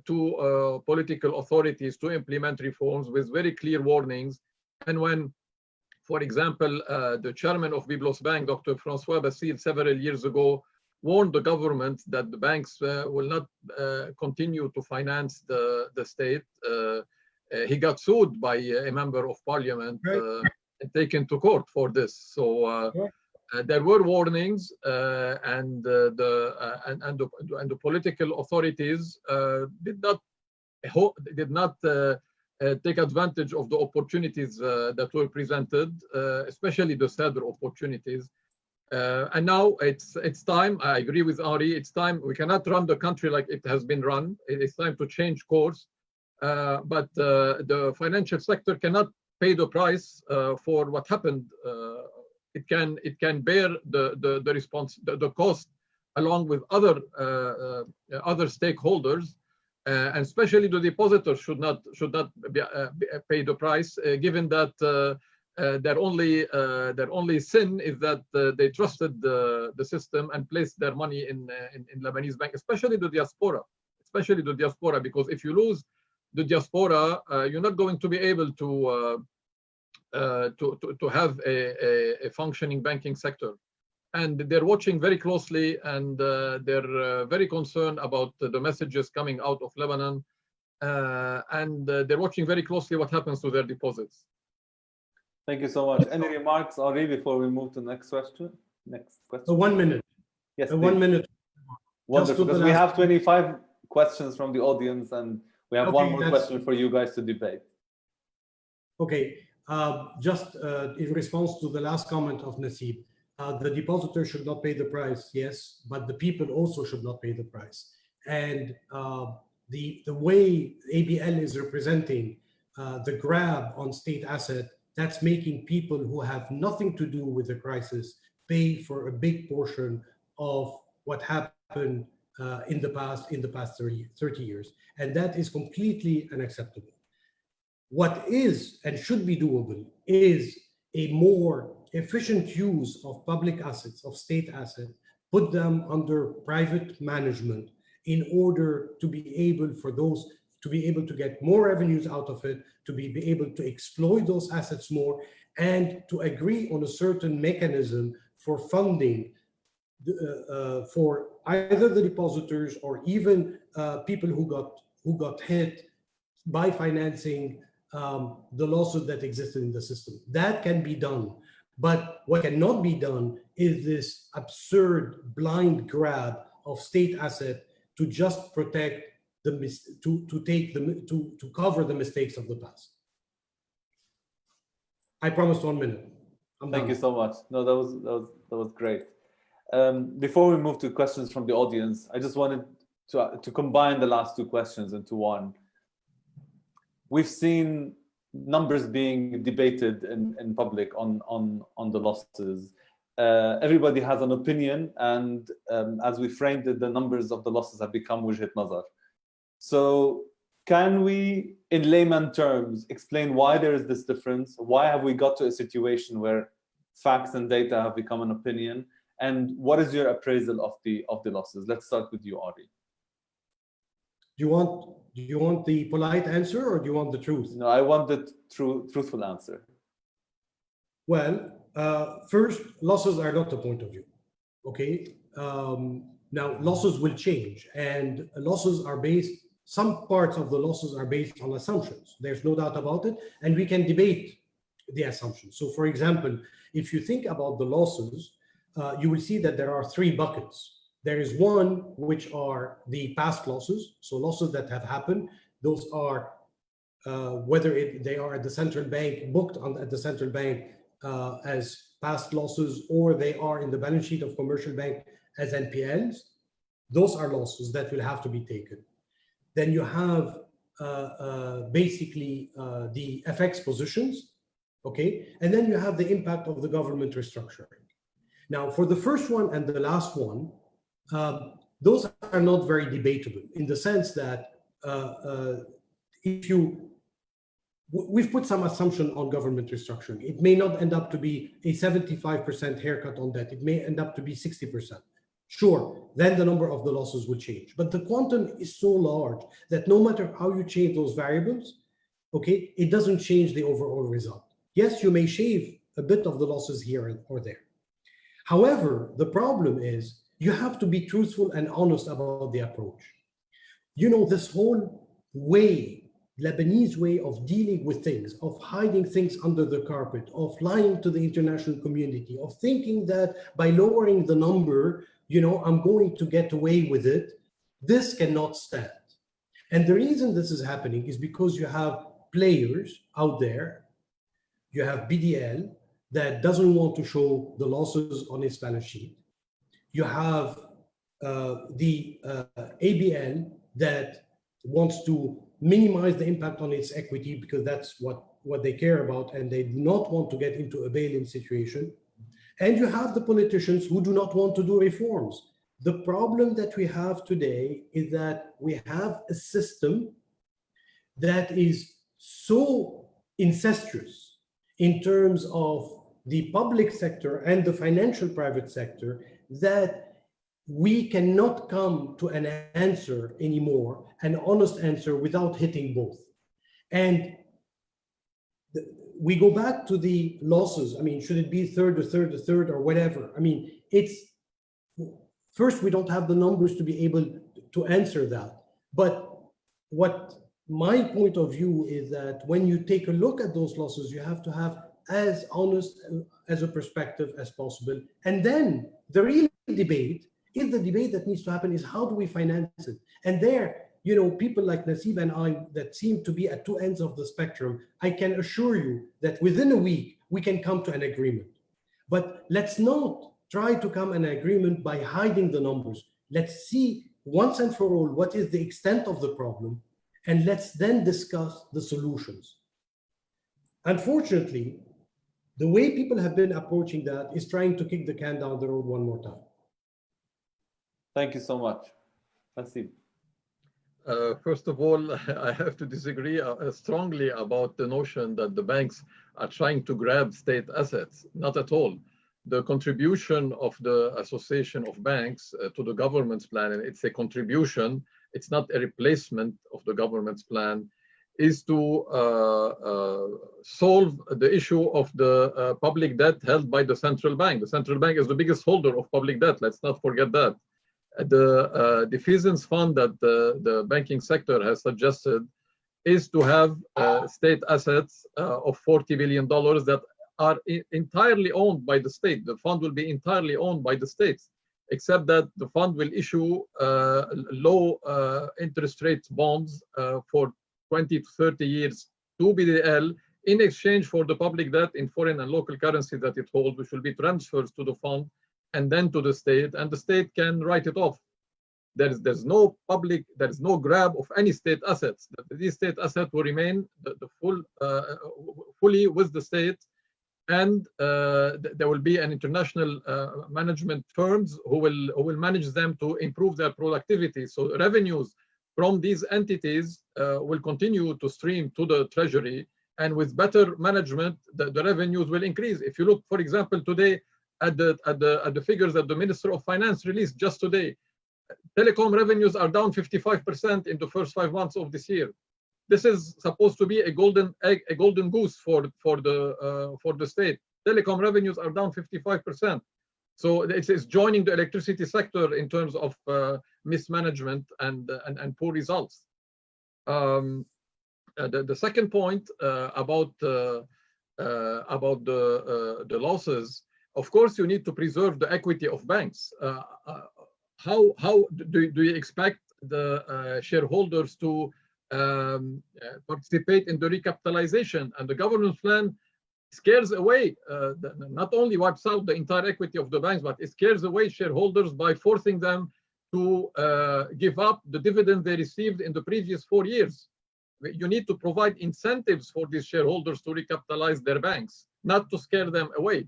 S1: to political authorities to implement reforms with very clear warnings. And when, for example, the chairman of Byblos Bank, Dr. François Basile, several years ago, warned the government that the banks will not continue to finance the state, he got sued by a member of parliament and taken to court for this. So There were warnings, and the political authorities did not take advantage of the opportunities that were presented, especially the sadder opportunities. And now it's time. I agree with Henri. It's time. We cannot run the country like it has been run. It's time to change course. But the financial sector cannot pay the price for what happened. It can bear the cost along with other stakeholders, and especially the depositors should not pay the price, given that their only sin is that they trusted the system and placed their money in Lebanese bank, especially the diaspora, because if you lose the diaspora, you're not going to be able to have a functioning banking sector. And they're watching very closely, and they're very concerned about the messages coming out of Lebanon, and they're watching very closely what happens to their deposits.
S2: Thank you so much. Any remarks, Henri, before we move to the next question?
S3: So 1 minute.
S2: Yes,
S3: 1 minute.
S2: Wonderful, because we have 25 questions from the audience, and we have one more question for you guys to debate.
S3: Okay, just in response to the last comment of Nassib, the depositor should not pay the price, yes, but the people also should not pay the price. And the way ABL is representing the grab on state asset, that's making people who have nothing to do with the crisis pay for a big portion of what happened in the past 30 years. And that is completely unacceptable. What is and should be doable is a more efficient use of public assets, of state assets, put them under private management in order to be able to get more revenues out of it, to be able to exploit those assets more, and to agree on a certain mechanism for funding for either the depositors or even people who got hit by financing the losses that existed in the system. That can be done. But what cannot be done is this absurd blind grab of state asset to just protect to cover the mistakes of the past. I promised 1 minute.
S2: Thank you so much. No, that was great. Before we move to questions from the audience, I just wanted to combine the last two questions into one. We've seen numbers being debated in public on the losses. Everybody has an opinion, and as we framed it, the numbers of the losses have become Wijhet Nazar. So can we, in layman terms, explain why there is this difference? Why have we got to a situation where facts and data have become an opinion? And what is your appraisal of the losses? Let's start with you, Henri.
S3: Do you want the polite answer, or do you want the truth?
S2: No, I want the truthful answer.
S3: Well, first, losses are not the point of view. Okay. Now, losses will change, and losses are based. Some parts of the losses are based on assumptions. There's no doubt about it, and we can debate the assumptions. So, for example, if you think about the losses, you will see that there are three buckets. There is one which are the past losses, so losses that have happened. Those are whether they are at the central bank, booked at the central bank as past losses, or they are in the balance sheet of commercial bank as NPLs. Those are losses that will have to be taken. Then you have basically the FX positions, okay? And then you have the impact of the government restructuring. Now, for the first one and the last one, those are not very debatable in the sense that we've put some assumption on government restructuring. It may not end up to be a 75% haircut on that. It may end up to be 60%. Sure, then the number of the losses will change. But the quantum is so large that no matter how you change those variables, okay, it doesn't change the overall result. Yes, you may shave a bit of the losses here or there. However, the problem is you have to be truthful and honest about the approach. You know, this whole way Lebanese way of dealing with things, of hiding things under the carpet, of lying to the international community, of thinking that by lowering the number, I'm going to get away with it, this cannot stand. And the reason this is happening is because you have players out there. You have BDL that doesn't want to show the losses on its balance sheet. You have the ABL that wants to minimize the impact on its equity because that's what they care about, and they do not want to get into a bail-in situation. And you have the politicians who do not want to do reforms. The problem that we have today is that we have a system that is so incestuous in terms of the public sector and the financial private sector that we cannot come to an answer anymore, an honest answer, without hitting both. And we go back to the losses. I mean, should it be third or whatever? I mean, first, we don't have the numbers to be able to answer that. But what my point of view is that when you take a look at those losses, you have to have as honest as a perspective as possible. And then the real debate is the debate that needs to happen is how do we finance it? And there, people like Nassib and I that seem to be at two ends of the spectrum, I can assure you that within a week, we can come to an agreement. But let's not try to come to an agreement by hiding the numbers. Let's see once and for all what is the extent of the problem, and let's then discuss the solutions. Unfortunately, the way people have been approaching that is trying to kick the can down the road one more time.
S2: Thank you so much. Nassib.
S1: First of all, I have to disagree strongly about the notion that the banks are trying to grab state assets. Not at all. The contribution of the Association of Banks to the government's plan, and it's a contribution, it's not a replacement of the government's plan, is to solve the issue of the public debt held by the central bank. The central bank is the biggest holder of public debt. Let's not forget that. The defeasance fund that the banking sector has suggested is to have state assets of $40 billion that are entirely owned by the state. The fund will be entirely owned by the states, except that the fund will issue low interest rate bonds for 20 to 30 years to BDL in exchange for the public debt in foreign and local currency that it holds, which will be transfers to the fund and then to the state, and the state can write it off. There's no grab of any state assets. These state assets will remain fully with the state, and there will be an international management firms who will manage them to improve their productivity. So revenues from these entities will continue to stream to the treasury, and with better management, the revenues will increase. If you look, for example, today at the figures that the Minister of Finance released just today, telecom revenues are down 55% in the first 5 months of this year. This is supposed to be a golden egg, a golden goose for the state. Telecom revenues are down 55%. So it's joining the electricity sector in terms of mismanagement and poor results. The second point about the losses, of course, you need to preserve the equity of banks. How do you expect the shareholders to participate in the recapitalization? And the government plan scares away, not only wipes out the entire equity of the banks, but it scares away shareholders by forcing them to give up the dividend they received in the previous 4 years. You need to provide incentives for these shareholders to recapitalize their banks, not to scare them away.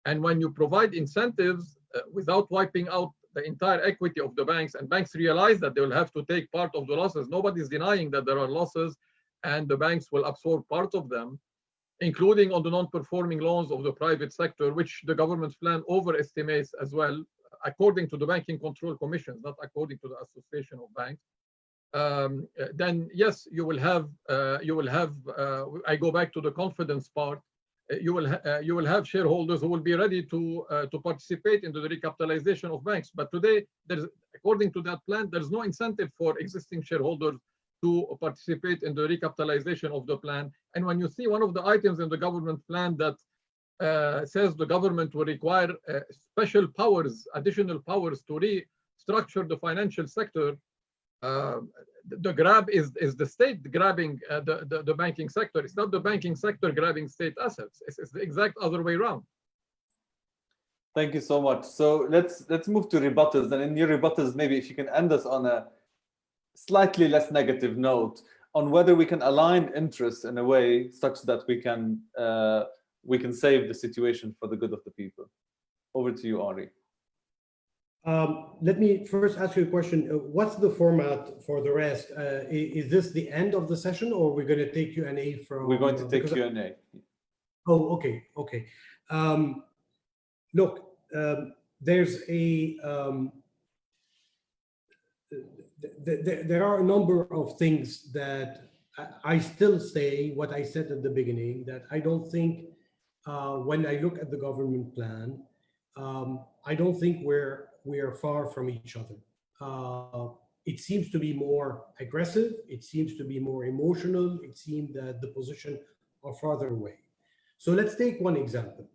S1: And when you provide incentives without wiping out the entire equity of the banks, and banks realize that they will have to take part of the losses. Nobody's denying that there are losses, and the banks will absorb part of them, including on the non-performing loans of the private sector, which the government's plan overestimates as well, according to the Banking Control Commission, not according to the Association of Banks. Then yes, you will have. I go back to the confidence part. You will have shareholders who will be ready to participate in the recapitalization of banks. But today, according to that plan, there's no incentive for existing shareholders to participate in the recapitalization of the plan. And when you see one of the items in the government plan that says the government will require special powers, additional powers to restructure the financial sector, the grab is the state grabbing the banking sector. It's not the banking sector grabbing state assets. It's the exact other way around.
S2: Thank you so much. So let's move to rebuttals. And in your rebuttals, maybe if you can end us on a slightly less negative note on whether we can align interests in a way such that we can save the situation for the good of the people. Over to you, Henri.
S3: Let me first ask you a question. What's the format for the rest? Is this the end of the session, or we're going to take Q&A from?
S2: We're going to take Q&A.
S3: Oh, okay. Look, there's there are a number of things that I still say what I said at the beginning, that I don't think when I look at the government plan, I don't think we are far from each other. It seems to be more aggressive. It seems to be more emotional. It seems that the position are farther away. So let's take one example,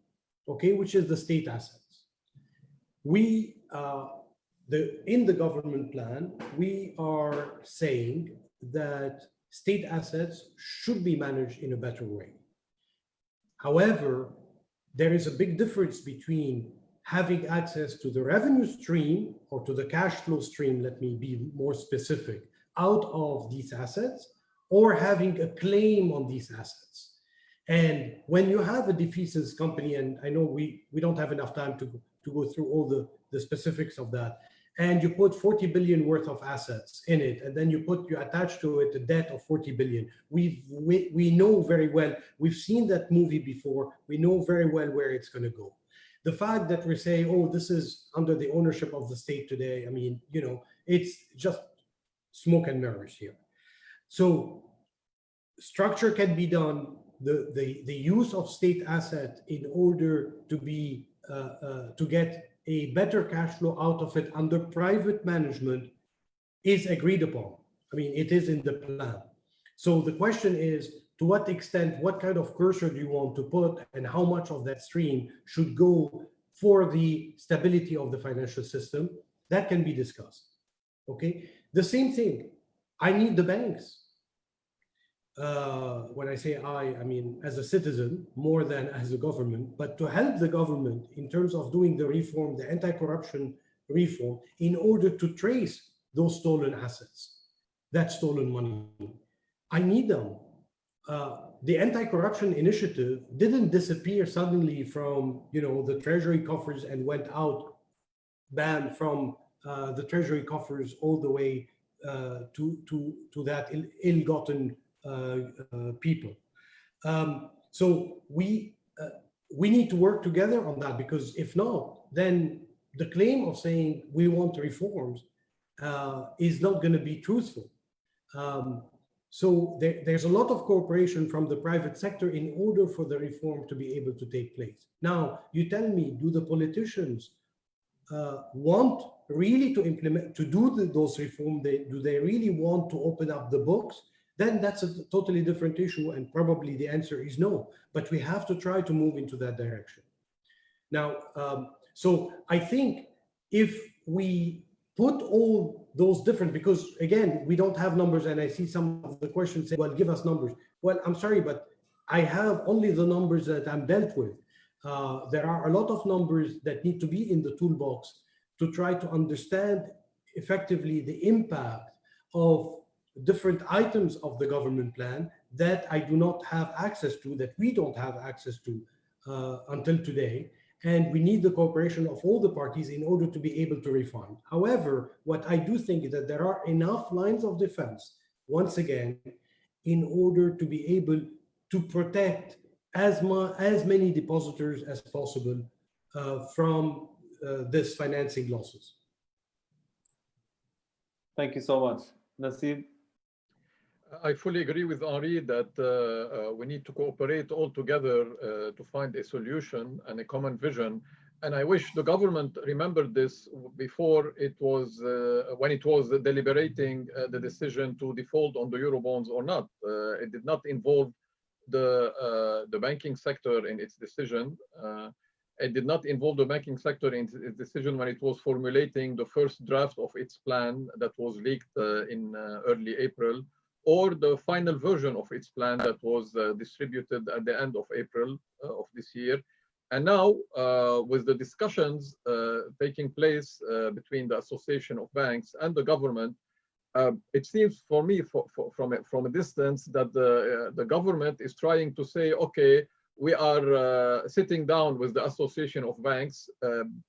S3: okay, which is the state assets. In the government plan, we are saying that state assets should be managed in a better way. However, there is a big difference between having access to the revenue stream or to the cash flow stream, let me be more specific, out of these assets, or having a claim on these assets. And when you have a defeasance company, and I know we don't have enough time to go through all the specifics of that, and you put 40 billion worth of assets in it, and then you attach to it a debt of 40 billion. We know very well, we've seen that movie before, we know very well where it's going to go. The fact that we're saying, oh, this is under the ownership of the state today, I mean, you know, it's just smoke and mirrors here. So structure can be done, the use of state asset in order to be to get a better cash flow out of it under private management is agreed upon. I mean, it is in the plan. So the question is, to what extent, what kind of cursor do you want to put, and how much of that stream should go for the stability of the financial system? That can be discussed, okay? The same thing, I need the banks. When I say I mean as a citizen more than as a government, but to help the government in terms of doing the reform, the anti-corruption reform, in order to trace those stolen assets, that stolen money. I need them. The anti-corruption initiative didn't disappear suddenly from, you know, the treasury coffers and went out, bam, from the treasury coffers all the way to that ill-gotten people. So we need to work together on that, because if not, then the claim of saying we want reforms is not going to be truthful. So there's a lot of cooperation from the private sector in order for the reform to be able to take place. Now, you tell me, do the politicians want really to implement, to do those reforms? Do they really want to open up the books? Then that's a totally different issue, and probably the answer is no. But we have to try to move into that direction. Now, so I think if we put all those different, because again, we don't have numbers, and I see some of the questions say, well, give us numbers. Well, I'm sorry, but I have only the numbers that I'm dealt with. There are a lot of numbers that need to be in the toolbox to try to understand effectively the impact of different items of the government plan that I do not have access to, that we don't have access to until today. And we need the cooperation of all the parties in order to be able to refine. However, what I do think is that there are enough lines of defense, once again, in order to be able to protect as many depositors as possible from this financing losses.
S2: Thank you so much. Nassib?
S1: I fully agree with Henri that we need to cooperate all together to find a solution and a common vision. and I wish the government remembered this before it was, when it was deliberating the decision to default on the Eurobonds or not. It did not involve the banking sector in its decision. It did not involve the banking sector in its decision when it was formulating the first draft of its plan that was leaked in early April, or the final version of its plan that was distributed at the end of April of this year. And now, with the discussions taking place between the Association of Banks and the government, it seems for me, from a distance, that the government is trying to say, okay, we are sitting down with the Association of Banks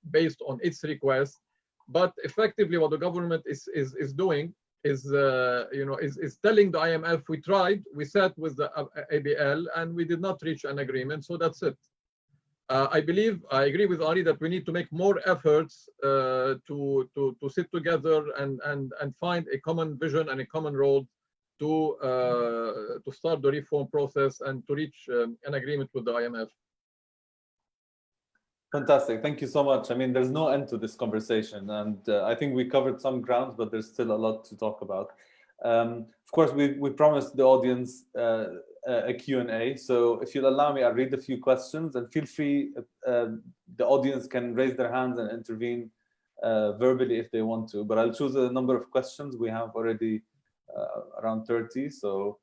S1: based on its request, but effectively what the government is doing is telling the IMF, we tried, we sat with the ABL, and we did not reach an agreement, so that's it. I agree with Henri that we need to make more efforts to sit together and find a common vision and a common road to start the reform process and to reach an agreement with the IMF.
S2: Fantastic. Thank you so much. I mean, there's no end to this conversation, and I think we covered some grounds, but there's still a lot to talk about. Of course, we promised the audience a Q&A. So if you'll allow me, I'll read a few questions, and feel free, the audience can raise their hands and intervene verbally if they want to, but I'll choose a number of questions. We have already around 30. So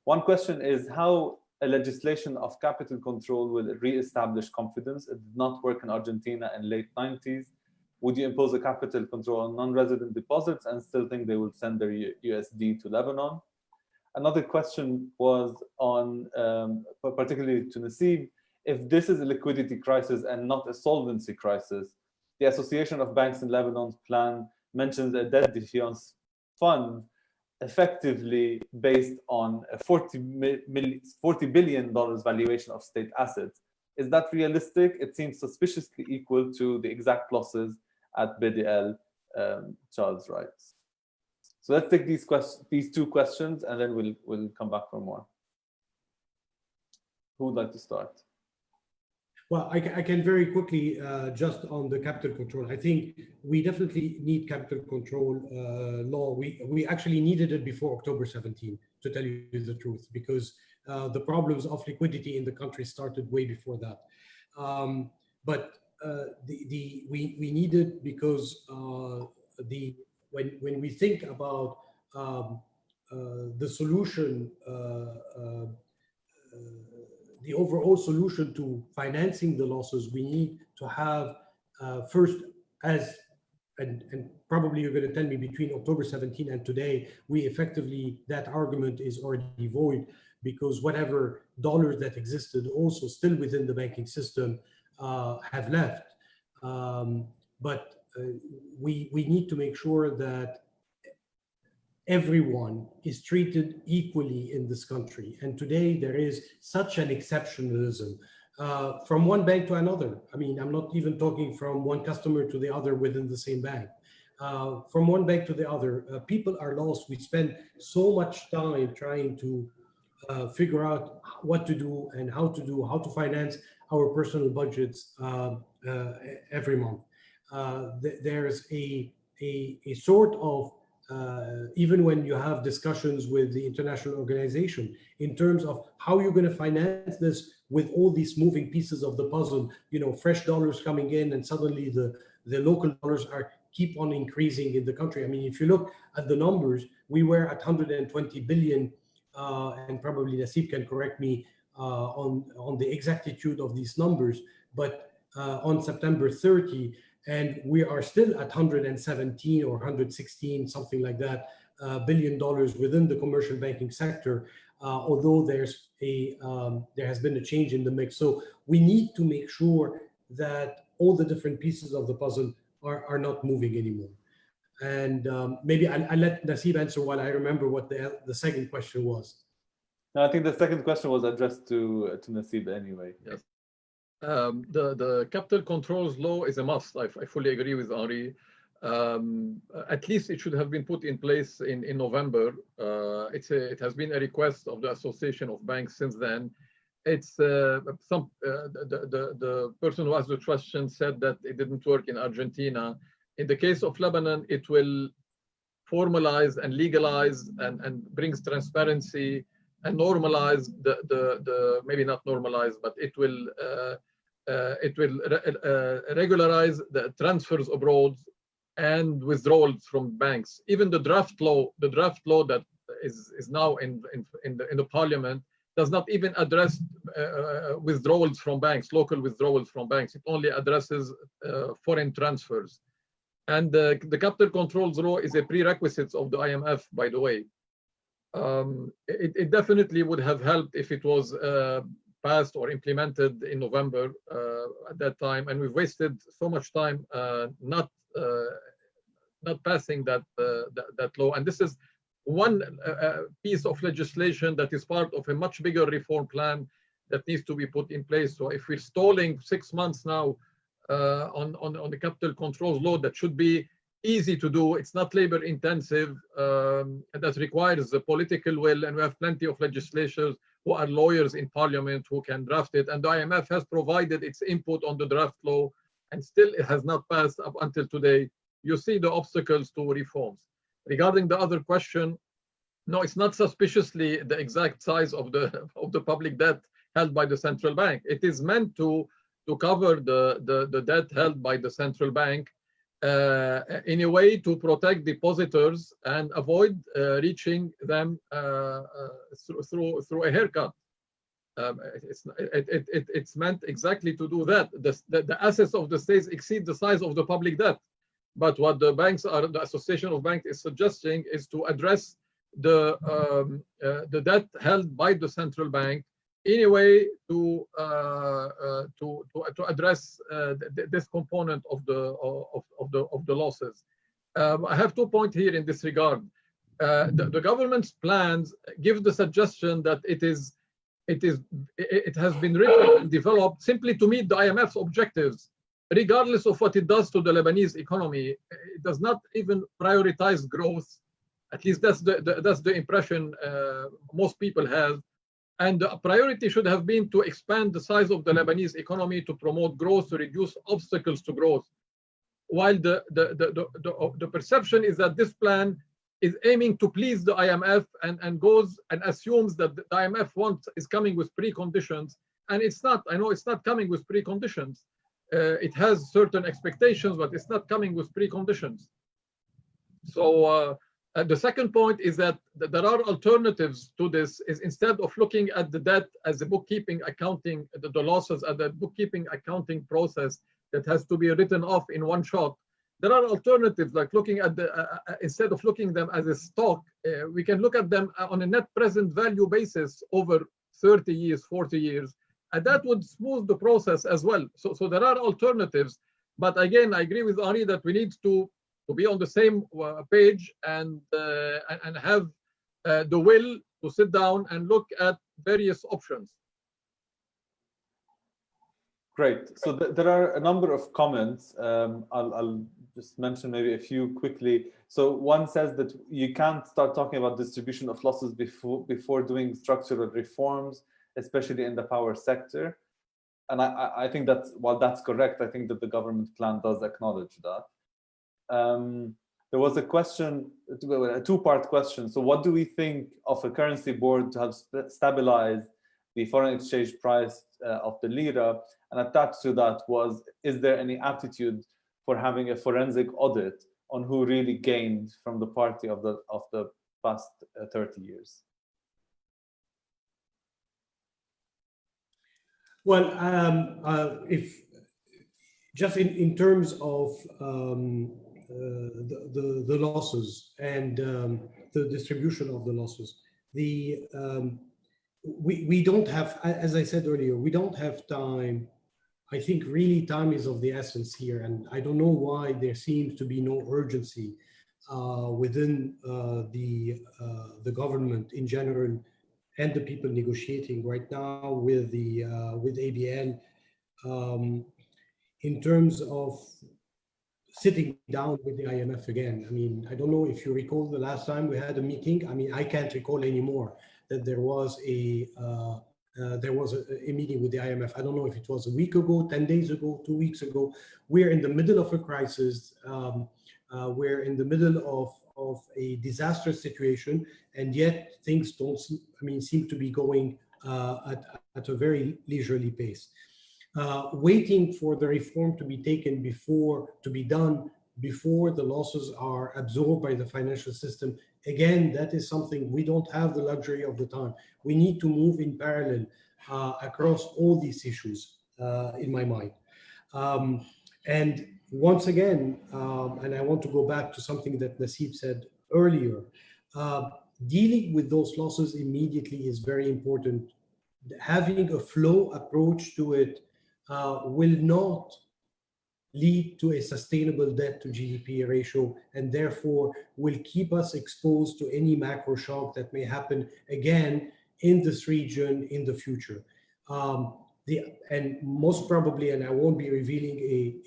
S2: one question is how a legislation of capital control will re-establish confidence. It did not work in Argentina in late 90s. Would you impose a capital control on non-resident deposits and still think they will send their USD to Lebanon? Another question was on, particularly to Nassib, if this is a liquidity crisis and not a solvency crisis, the Association of Banks in Lebanon's plan mentions a debt defiance fund effectively based on a $40 billion valuation of state assets. Is that realistic? It seems suspiciously equal to the exact losses at BDL, Charles writes. So let's take these two questions, and then we'll come back for more. Who would like to start?
S3: Well, I can very quickly, just on the capital control. I think we definitely need capital control law. We actually needed it before October 17, to tell you the truth, because the problems of liquidity in the country started way before that. But we need it because when we think about the solution, the overall solution to financing the losses, we need to have first, and probably you're going to tell me between October 17 and today, that argument is already void, because whatever dollars that existed also still within the banking system have left. But we need to make sure that everyone is treated equally in this country. And today there is such an exceptionalism from one bank to another. I mean, I'm not even talking from one customer to the other within the same bank. From one bank to the other, people are lost. We spend so much time trying to figure out what to do and how to finance our personal budgets every month. There's a sort of even when you have discussions with the international organization in terms of how you're going to finance this with all these moving pieces of the puzzle, fresh dollars coming in, and suddenly the local dollars keep on increasing in the country. I mean, if you look at the numbers, we were at 120 billion, and probably Nassib can correct me on the exactitude of these numbers, but on September 30, and we are still at 117 or 116, something like that, $1 billion within the commercial banking sector, although there has been a change in the mix. So we need to make sure that all the different pieces of the puzzle are not moving anymore. And maybe I'll let Nassib answer while I remember what the second question was.
S2: No, I think the second question was addressed to Nassib anyway.
S1: Yes. The capital controls law is a must. I fully agree with Henri. At least it should have been put in place in November. It has been a request of the Association of Banks since then. it's the person who asked the question said that it didn't work in Argentina. In the case of Lebanon, it will formalize and legalize and brings transparency and normalize the maybe not normalize, but it will regularize the transfers abroad and withdrawals from banks. Even the draft law that is now in the parliament does not even address withdrawals from banks, local withdrawals from banks. It only addresses foreign transfers. And the capital controls law is a prerequisite of the IMF, by the way. It definitely would have helped if it was passed or implemented in November at that time, and we've wasted so much time not passing that law. And this is one piece of legislation that is part of a much bigger reform plan that needs to be put in place. So if we're stalling 6 months now on the capital controls law, that should be easy to do. It's not labor intensive, and that requires the political will, and we have plenty of legislators who are lawyers in parliament who can draft it, and the IMF has provided its input on the draft law, and still it has not passed up until today. You see the obstacles to reforms. Regarding the other question, no, it's not suspiciously the exact size of the public debt held by the central bank. It is meant to cover the debt held by the central bank in a way to protect depositors and avoid reaching them through a haircut. It's meant exactly to do that. The assets of the states exceed the size of the public debt. But what the Association of Banks is suggesting is to address the debt held by the central bank in a way to address this component of the losses. I have 2 points here in this regard. The government's plans give the suggestion that it has been written and developed simply to meet the IMF's objectives, regardless of what it does to the Lebanese economy. It does not even prioritize growth. At least that's the impression most people have. And the priority should have been to expand the size of the Lebanese economy, to promote growth, to reduce obstacles to growth. While the perception is that this plan is aiming to please the IMF and goes and assumes that the IMF is coming with preconditions, and it's not. I know it's not coming with preconditions. It has certain expectations, but it's not coming with preconditions. So the second point is that there are alternatives to this. Is instead of looking at the debt as a bookkeeping accounting, the losses at the bookkeeping accounting process that has to be written off in one shot, there are alternatives like looking at instead of looking them as a stock, we can look at them on a net present value basis over 30 years, 40 years, and that would smooth the process as well. So there are alternatives, but again, I agree with Henri that we need to be on the same page and have the will to sit down and look at various options.
S2: Great. So there are a number of comments. I'll just mention maybe a few quickly. So one says that you can't start talking about distribution of losses before doing structural reforms, especially in the power sector. And I think that while that's correct, I think that the government plan does acknowledge that. There was a question, a two-part question. So what do we think of a currency board to have stabilized the foreign exchange price of the lira? And attached to that was, is there any aptitude for having a forensic audit on who really gained from the party of the past 30 years?
S3: Well, if just in terms of the losses and the distribution of the losses, we don't have, as I said earlier, we don't have time. I think really time is of the essence here, and I don't know why there seems to be no urgency within the government in general and the people negotiating right now with ABL in terms of sitting down with the IMF again. I mean, I don't know if you recall the last time we had a meeting. I mean, I can't recall anymore that there was a there was a meeting with the IMF. I don't know if it was a week ago, 10 days ago, 2 weeks ago. We're in the middle of a crisis. We're in the middle of a disastrous situation, and yet things don't, seem to be going at a very leisurely pace. Waiting for the reform to be taken before the losses are absorbed by the financial system. Again, that is something we don't have the luxury of the time. We need to move in parallel across all these issues, in my mind. And once again, and I want to go back to something that Nassib said earlier, dealing with those losses immediately is very important. Having a flow approach to it will not lead to a sustainable debt to GDP ratio, and therefore will keep us exposed to any macro shock that may happen again in this region in the future. And most probably, and I won't be revealing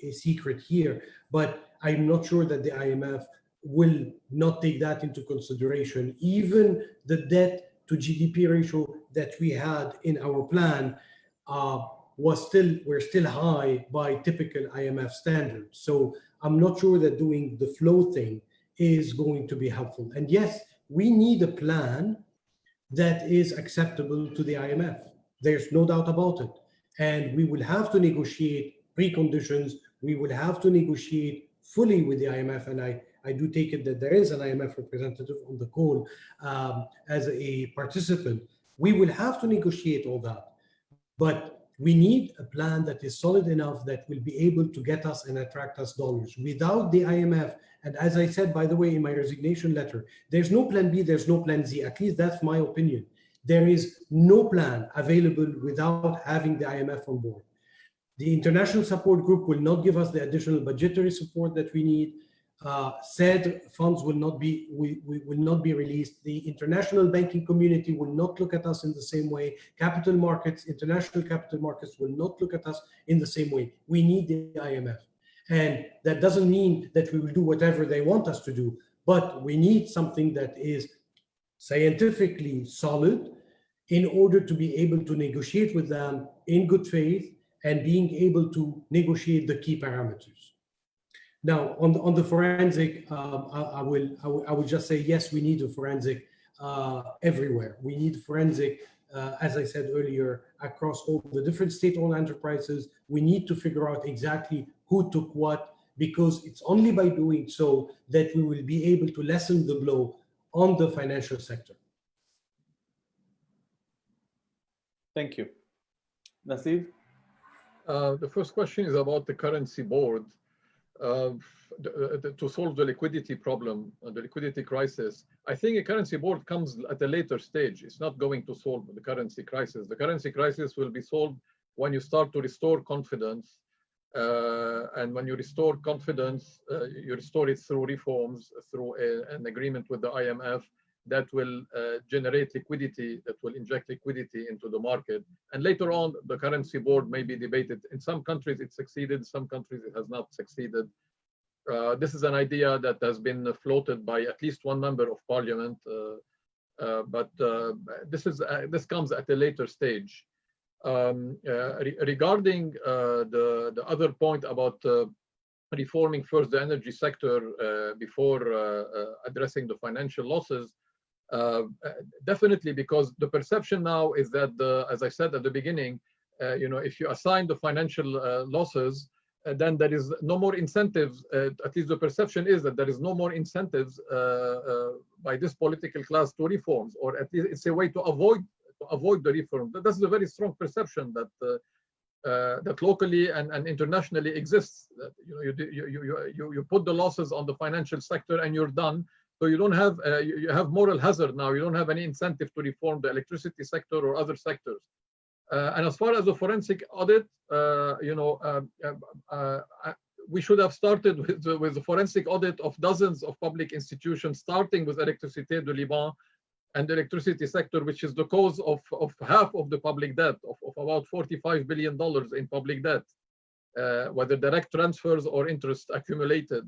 S3: a secret here, but I'm not sure that the IMF will not take that into consideration. Even the debt to GDP ratio that we had in our plan we're still high by typical IMF standards. So I'm not sure that doing the flow thing is going to be helpful. And yes, we need a plan that is acceptable to the IMF. There's no doubt about it. And we will have to negotiate preconditions. We will have to negotiate fully with the IMF. And I do take it that there is an IMF representative on the call as a participant. We will have to negotiate all that. But we need a plan that is solid enough that will be able to get us and attract us dollars. Without the IMF, and as I said, by the way, in my resignation letter, there's no plan B, there's no plan Z. At least that's my opinion. There is no plan available without having the IMF on board. The international support group will not give us the additional budgetary support that we need. Said funds will not be released. The international banking community will not look at us in the same way. Capital markets, international capital markets will not look at us in the same way. We need the IMF. And that doesn't mean that we will do whatever they want us to do, but we need something that is scientifically solid in order to be able to negotiate with them in good faith and being able to negotiate the key parameters. Now, on the forensic, I will just say, yes, we need a forensic everywhere. We need forensic, as I said earlier, across all the different state-owned enterprises. We need to figure out exactly who took what, because it's only by doing so that we will be able to lessen the blow on the financial sector.
S2: Thank you. Nassib?
S1: The first question is about the currency board. To solve the liquidity problem, the liquidity crisis, I think a currency board comes at a later stage. It's not going to solve the currency crisis. The currency crisis will be solved when you start to restore confidence. And when you restore confidence, you restore it through reforms, through an agreement with the IMF that will generate liquidity, that will inject liquidity into the market. And later on, the currency board may be debated. In some countries, it succeeded. In some countries, it has not succeeded. This is an idea that has been floated by at least one member of parliament, but this comes at a later stage. Regarding the other point about reforming first the energy sector before addressing the financial losses, definitely, because the perception now is that, as I said at the beginning, if you assign the financial losses, then there is no more incentives. At least the perception is that there is no more incentives by this political class to reforms, or at least it's a way to avoid the reform. That's a very strong perception that that locally and internationally exists. That, you put the losses on the financial sector and you're done. So you don't have you have moral hazard now. You don't have any incentive to reform the electricity sector or other sectors. And as far as the forensic audit, we should have started with the forensic audit of dozens of public institutions, starting with Électricité de Liban and the electricity sector, which is the cause of half of the public debt, of about $45 billion in public debt, whether direct transfers or interest accumulated,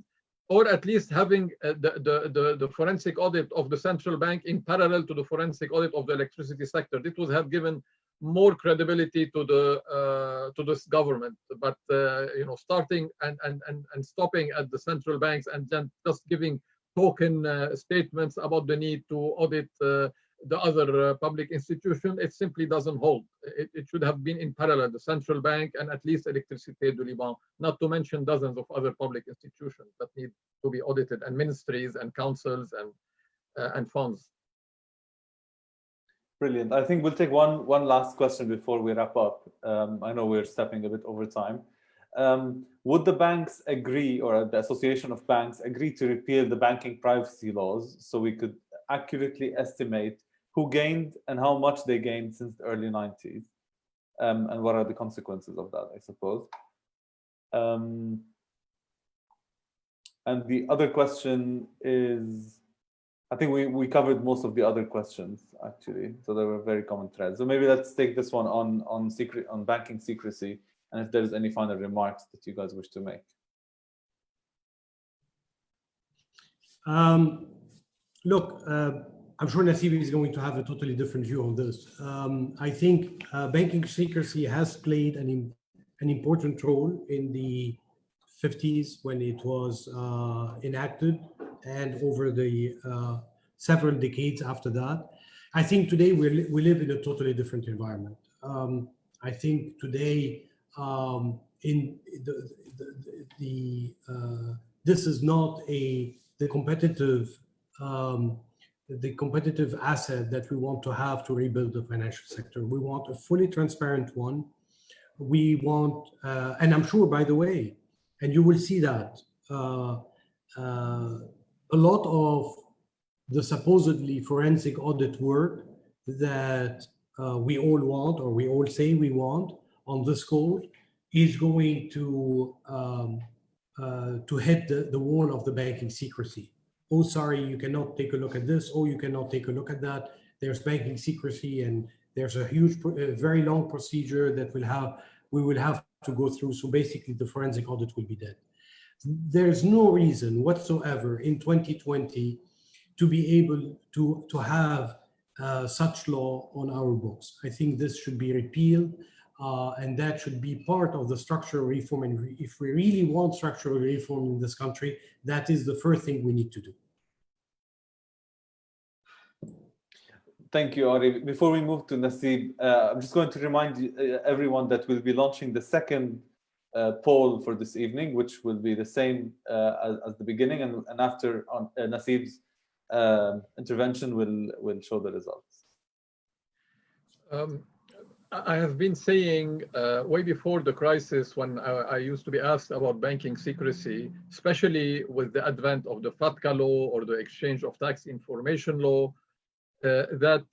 S1: or at least having the forensic audit of the central bank in parallel to the forensic audit of the electricity sector. This would have given more credibility to this government. But starting and stopping at the central banks and then just giving token statements about the need to audit the other public institution, it simply doesn't hold. It should have been in parallel, the central bank and at least Électricité du Liban, not to mention dozens of other public institutions that need to be audited, and ministries and councils and funds.
S2: Brilliant. I think we'll take one last question before we wrap up. I know we're stepping a bit over time. Would the banks agree, or the Association of Banks agree, to repeal the banking privacy laws so we could accurately estimate who gained and how much they gained since the early 90s? And what are the consequences of that, I suppose? And the other question is, I think we covered most of the other questions, actually, so there were very common threads. So maybe let's take this one on banking secrecy, and if there's any final remarks that you guys wish to make.
S3: Look, I'm sure Nassib is going to have a totally different view on this. I think banking secrecy has played an important role in the 50s when it was enacted, and over the several decades after that. I think today we live in a totally different environment. I think today in this is not the competitive asset that we want to have to rebuild the financial sector. We want a fully transparent one. We want, and I'm sure, by the way, and you will see that a lot of the supposedly forensic audit work that we all want, or we all say we want on this code, is going to hit the wall of the banking secrecy. Oh, sorry, you cannot take a look at this. Oh, you cannot take a look at that. There's banking secrecy, and there's a huge, very long procedure that we will have to go through. So basically, the forensic audit will be dead. There's no reason whatsoever in 2020 to be able to have such law on our books. I think this should be repealed, and that should be part of the structural reform. And if we really want structural reform in this country, that is the first thing we need to do.
S2: Thank you, Henri. Before we move to Nassib, I'm just going to remind everyone that we'll be launching the second poll for this evening, which will be the same as the beginning, and after Nassib's intervention, we'll show the results.
S1: I have been saying way before the crisis, when I used to be asked about banking secrecy, especially with the advent of the FATCA law or the exchange of tax information law, that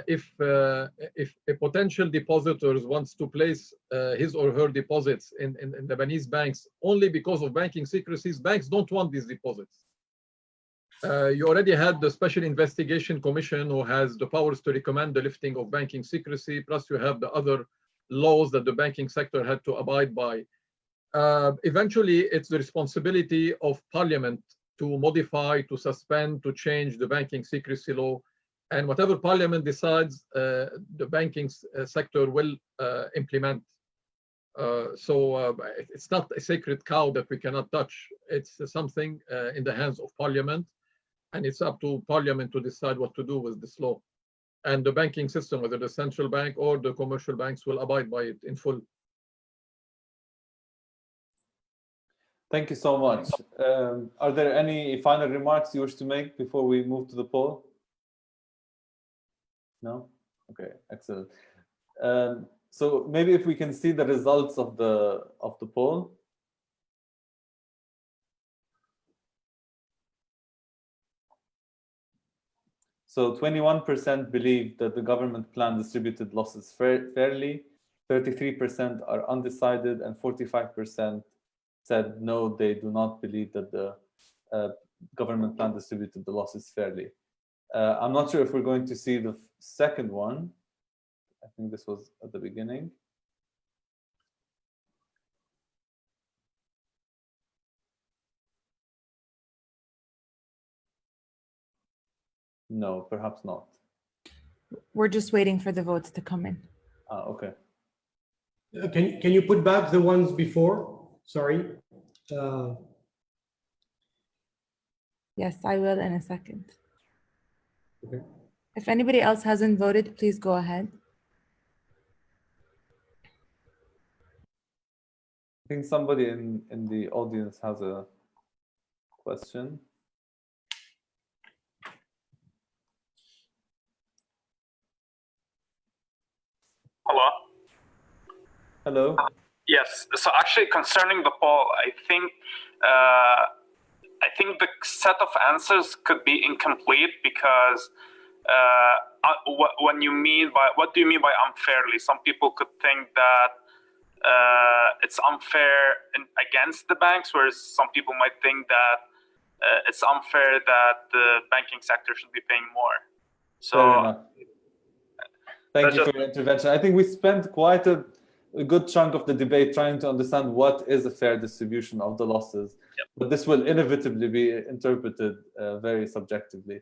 S1: if a potential depositor wants to place his or her deposits in Lebanese banks only because of banking secrecies, banks don't want these deposits. You already had the Special Investigation Commission, who has the powers to recommend the lifting of banking secrecy, plus you have the other laws that the banking sector had to abide by. Eventually, it's the responsibility of Parliament to modify, to suspend, to change the banking secrecy law. And whatever Parliament decides, the banking sector will implement. So it's not a sacred cow that we cannot touch. It's something in the hands of Parliament, and it's up to Parliament to decide what to do with this law. And the banking system, whether the central bank or the commercial banks, will abide by it in full.
S2: Thank you so much. Are there any final remarks you wish to make before we move to the poll? No? Okay, excellent. So maybe if we can see the results of the poll. So 21% believe that the government plan distributed losses fairly, 33% are undecided, and 45% said no, they do not believe that the government plan distributed the losses fairly. I'm not sure if we're going to see the second one. I think this was at the beginning. No, perhaps not.
S4: We're just waiting for the votes to come in.
S2: Okay.
S3: Can you put back the ones before? Sorry.
S4: Yes, I will in a second.
S3: Okay.
S4: If anybody else hasn't voted, please go ahead.
S2: I think somebody in the audience has a question.
S5: Hello.
S2: Hello.
S5: Yes. So actually, concerning the poll, I think the set of answers could be incomplete because what do you mean by unfairly? Some people could think that it's unfair against the banks, whereas some people might think that it's unfair that the banking sector should be paying more. So
S2: thank you for your intervention. I think we spent quite a good chunk of the debate trying to understand what is a fair distribution of the losses,
S5: yep.
S2: But this will inevitably be interpreted very subjectively.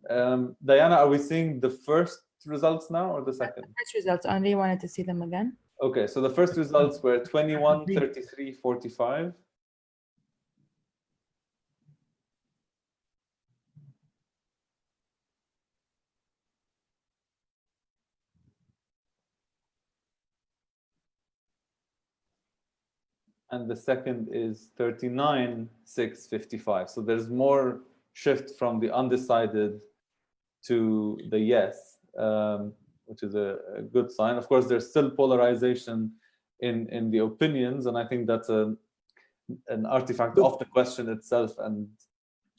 S2: Diana, are we seeing the first results now or the second?
S4: The first results. Henri wanted to see them again.
S2: Okay, so the first results were 21, 33, 45. And the second is 39, 6, 55. So there's more shift from the undecided to the yes, which is a good sign. Of course, there's still polarization in the opinions, and I think that's an artifact of the question itself. And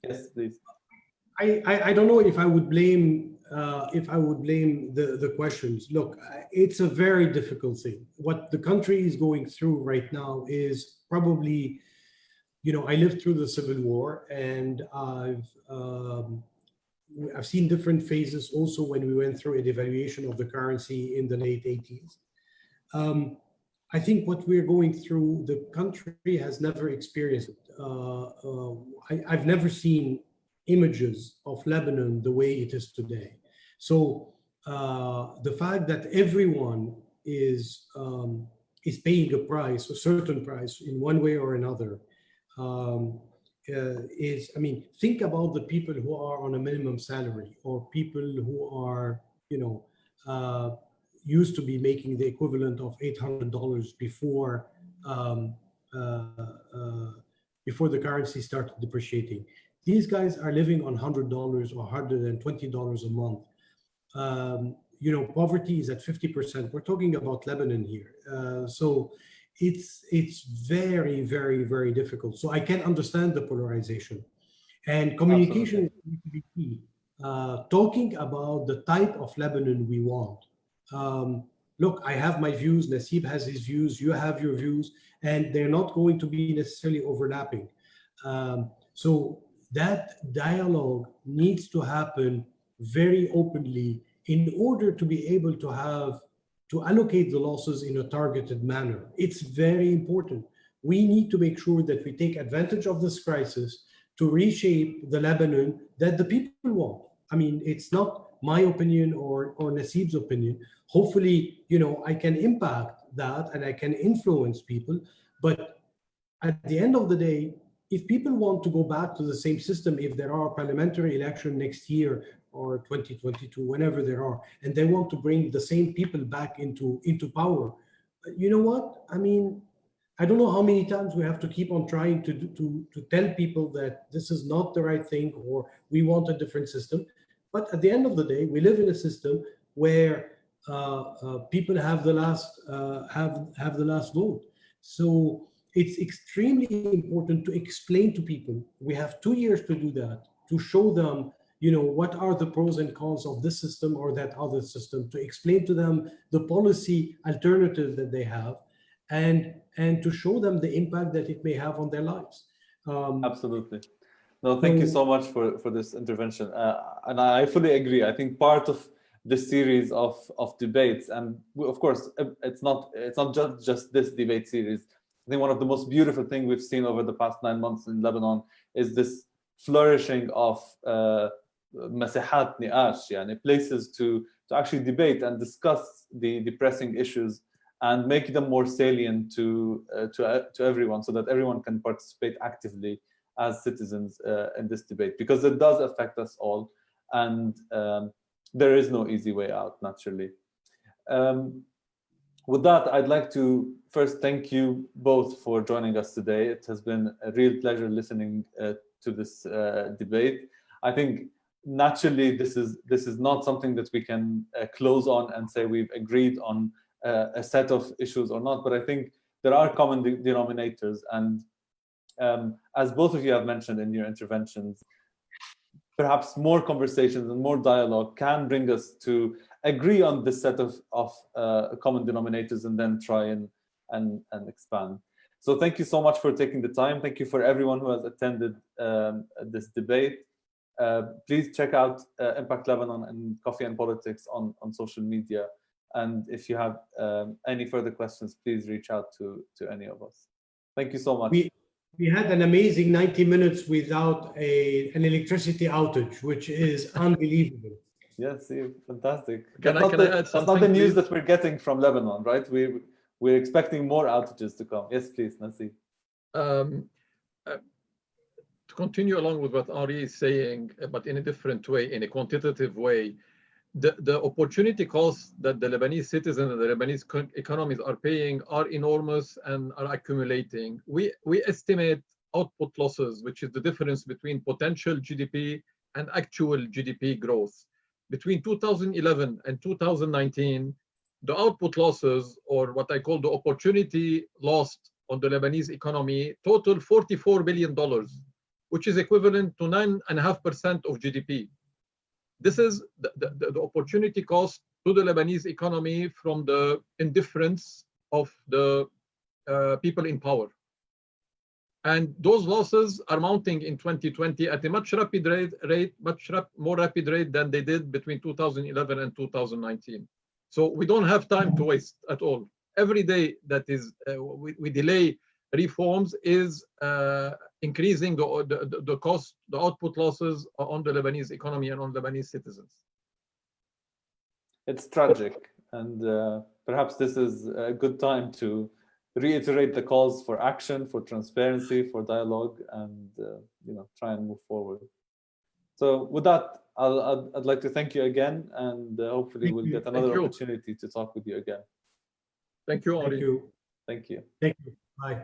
S2: yes, please.
S3: I don't know if I would blame the questions. Look, it's a very difficult thing. What the country is going through right now is probably, I lived through the Civil War, and I've seen different phases also when we went through a devaluation of the currency in the late 80s. I think what we're going through, the country has never experienced it. I've never seen images of Lebanon the way it is today. So the fact that everyone is paying a price, a certain price, in one way or another, think about the people who are on a minimum salary, or people who are, used to be making the equivalent of $800 before the currency started depreciating. These guys are living on $100 or $120 a month. Poverty is at 50%. We're talking about Lebanon here. So it's very, very, very difficult. So I can understand the polarization. And communication is going to be key. Talking about the type of Lebanon we want. Look, I have my views, Nassib has his views, you have your views, and they're not going to be necessarily overlapping. So that dialogue needs to happen very openly in order to be able to allocate the losses in a targeted manner. It's very important. We need to make sure that we take advantage of this crisis to reshape the Lebanon that the people want. I mean, it's not my opinion or Nassib's opinion. Hopefully, I can impact that and I can influence people. But at the end of the day, if people want to go back to the same system, if there are parliamentary election next year or 2022, whenever there are, and they want to bring the same people back into power, you know what? I mean, I don't know how many times we have to keep on trying to tell people that this is not the right thing or we want a different system. But at the end of the day, we live in a system where people have the last vote. So it's extremely important to explain to people. We have 2 years to do that, to show them, what are the pros and cons of this system or that other system, to explain to them the policy alternative that they have, and to show them the impact that it may have on their lives.
S2: Absolutely. No, thank you so much for this intervention. And I fully agree. I think part of this series of debates, and of course, it's not just this debate series. I think one of the most beautiful things we've seen over the past 9 months in Lebanon is this flourishing of مساحات نقاش, places to actually debate and discuss the pressing issues and make them more salient to everyone, so that everyone can participate actively as citizens in this debate, because it does affect us all, and there is no easy way out, naturally. With that, I'd like to first thank you both for joining us today. It has been a real pleasure listening to this debate. I think naturally this is not something that we can close on and say we've agreed on a set of issues or not, but I think there are common denominators, and as both of you have mentioned in your interventions, perhaps more conversations and more dialogue can bring us to agree on this set of common denominators, and then try and expand. So thank you so much for taking the time. Thank you for everyone who has attended this debate. Please check out Impact Lebanon and Coffee and Politics on social media. And if you have any further questions, please reach out to any of us. Thank you so much.
S3: We had an amazing 90 minutes without an electricity outage, which is unbelievable.
S2: Yes, fantastic.
S1: Can I add something,
S2: that's not the news
S1: please?
S2: that we're getting from Lebanon, right? We're expecting more outages to come. Yes, please, Nassib.
S1: To continue along with what Henri is saying, but in a different way, in a quantitative way, the opportunity costs that the Lebanese citizens and the Lebanese economies are paying are enormous and are accumulating. We estimate output losses, which is the difference between potential GDP and actual GDP growth. Between 2011 and 2019, the output losses, or what I call the opportunity lost on the Lebanese economy, total $44 billion, which is equivalent to 9.5% of GDP. This is the opportunity cost to the Lebanese economy from the indifference of the people in power. And those losses are mounting in 2020 at a much more rapid rate than they did between 2011 and 2019. So we don't have time to waste at all. Every day that is we delay reforms is increasing the cost, the output losses on the Lebanese economy and on Lebanese citizens.
S2: It's tragic, and perhaps this is a good time to reiterate the calls for action, for transparency, for dialogue, and try and move forward. So with that, I'd like to thank you again, and hopefully we'll get another opportunity to talk with you again.
S1: Thank you, Henri.
S3: Thank you.
S2: Thank you.
S3: Thank you. Bye.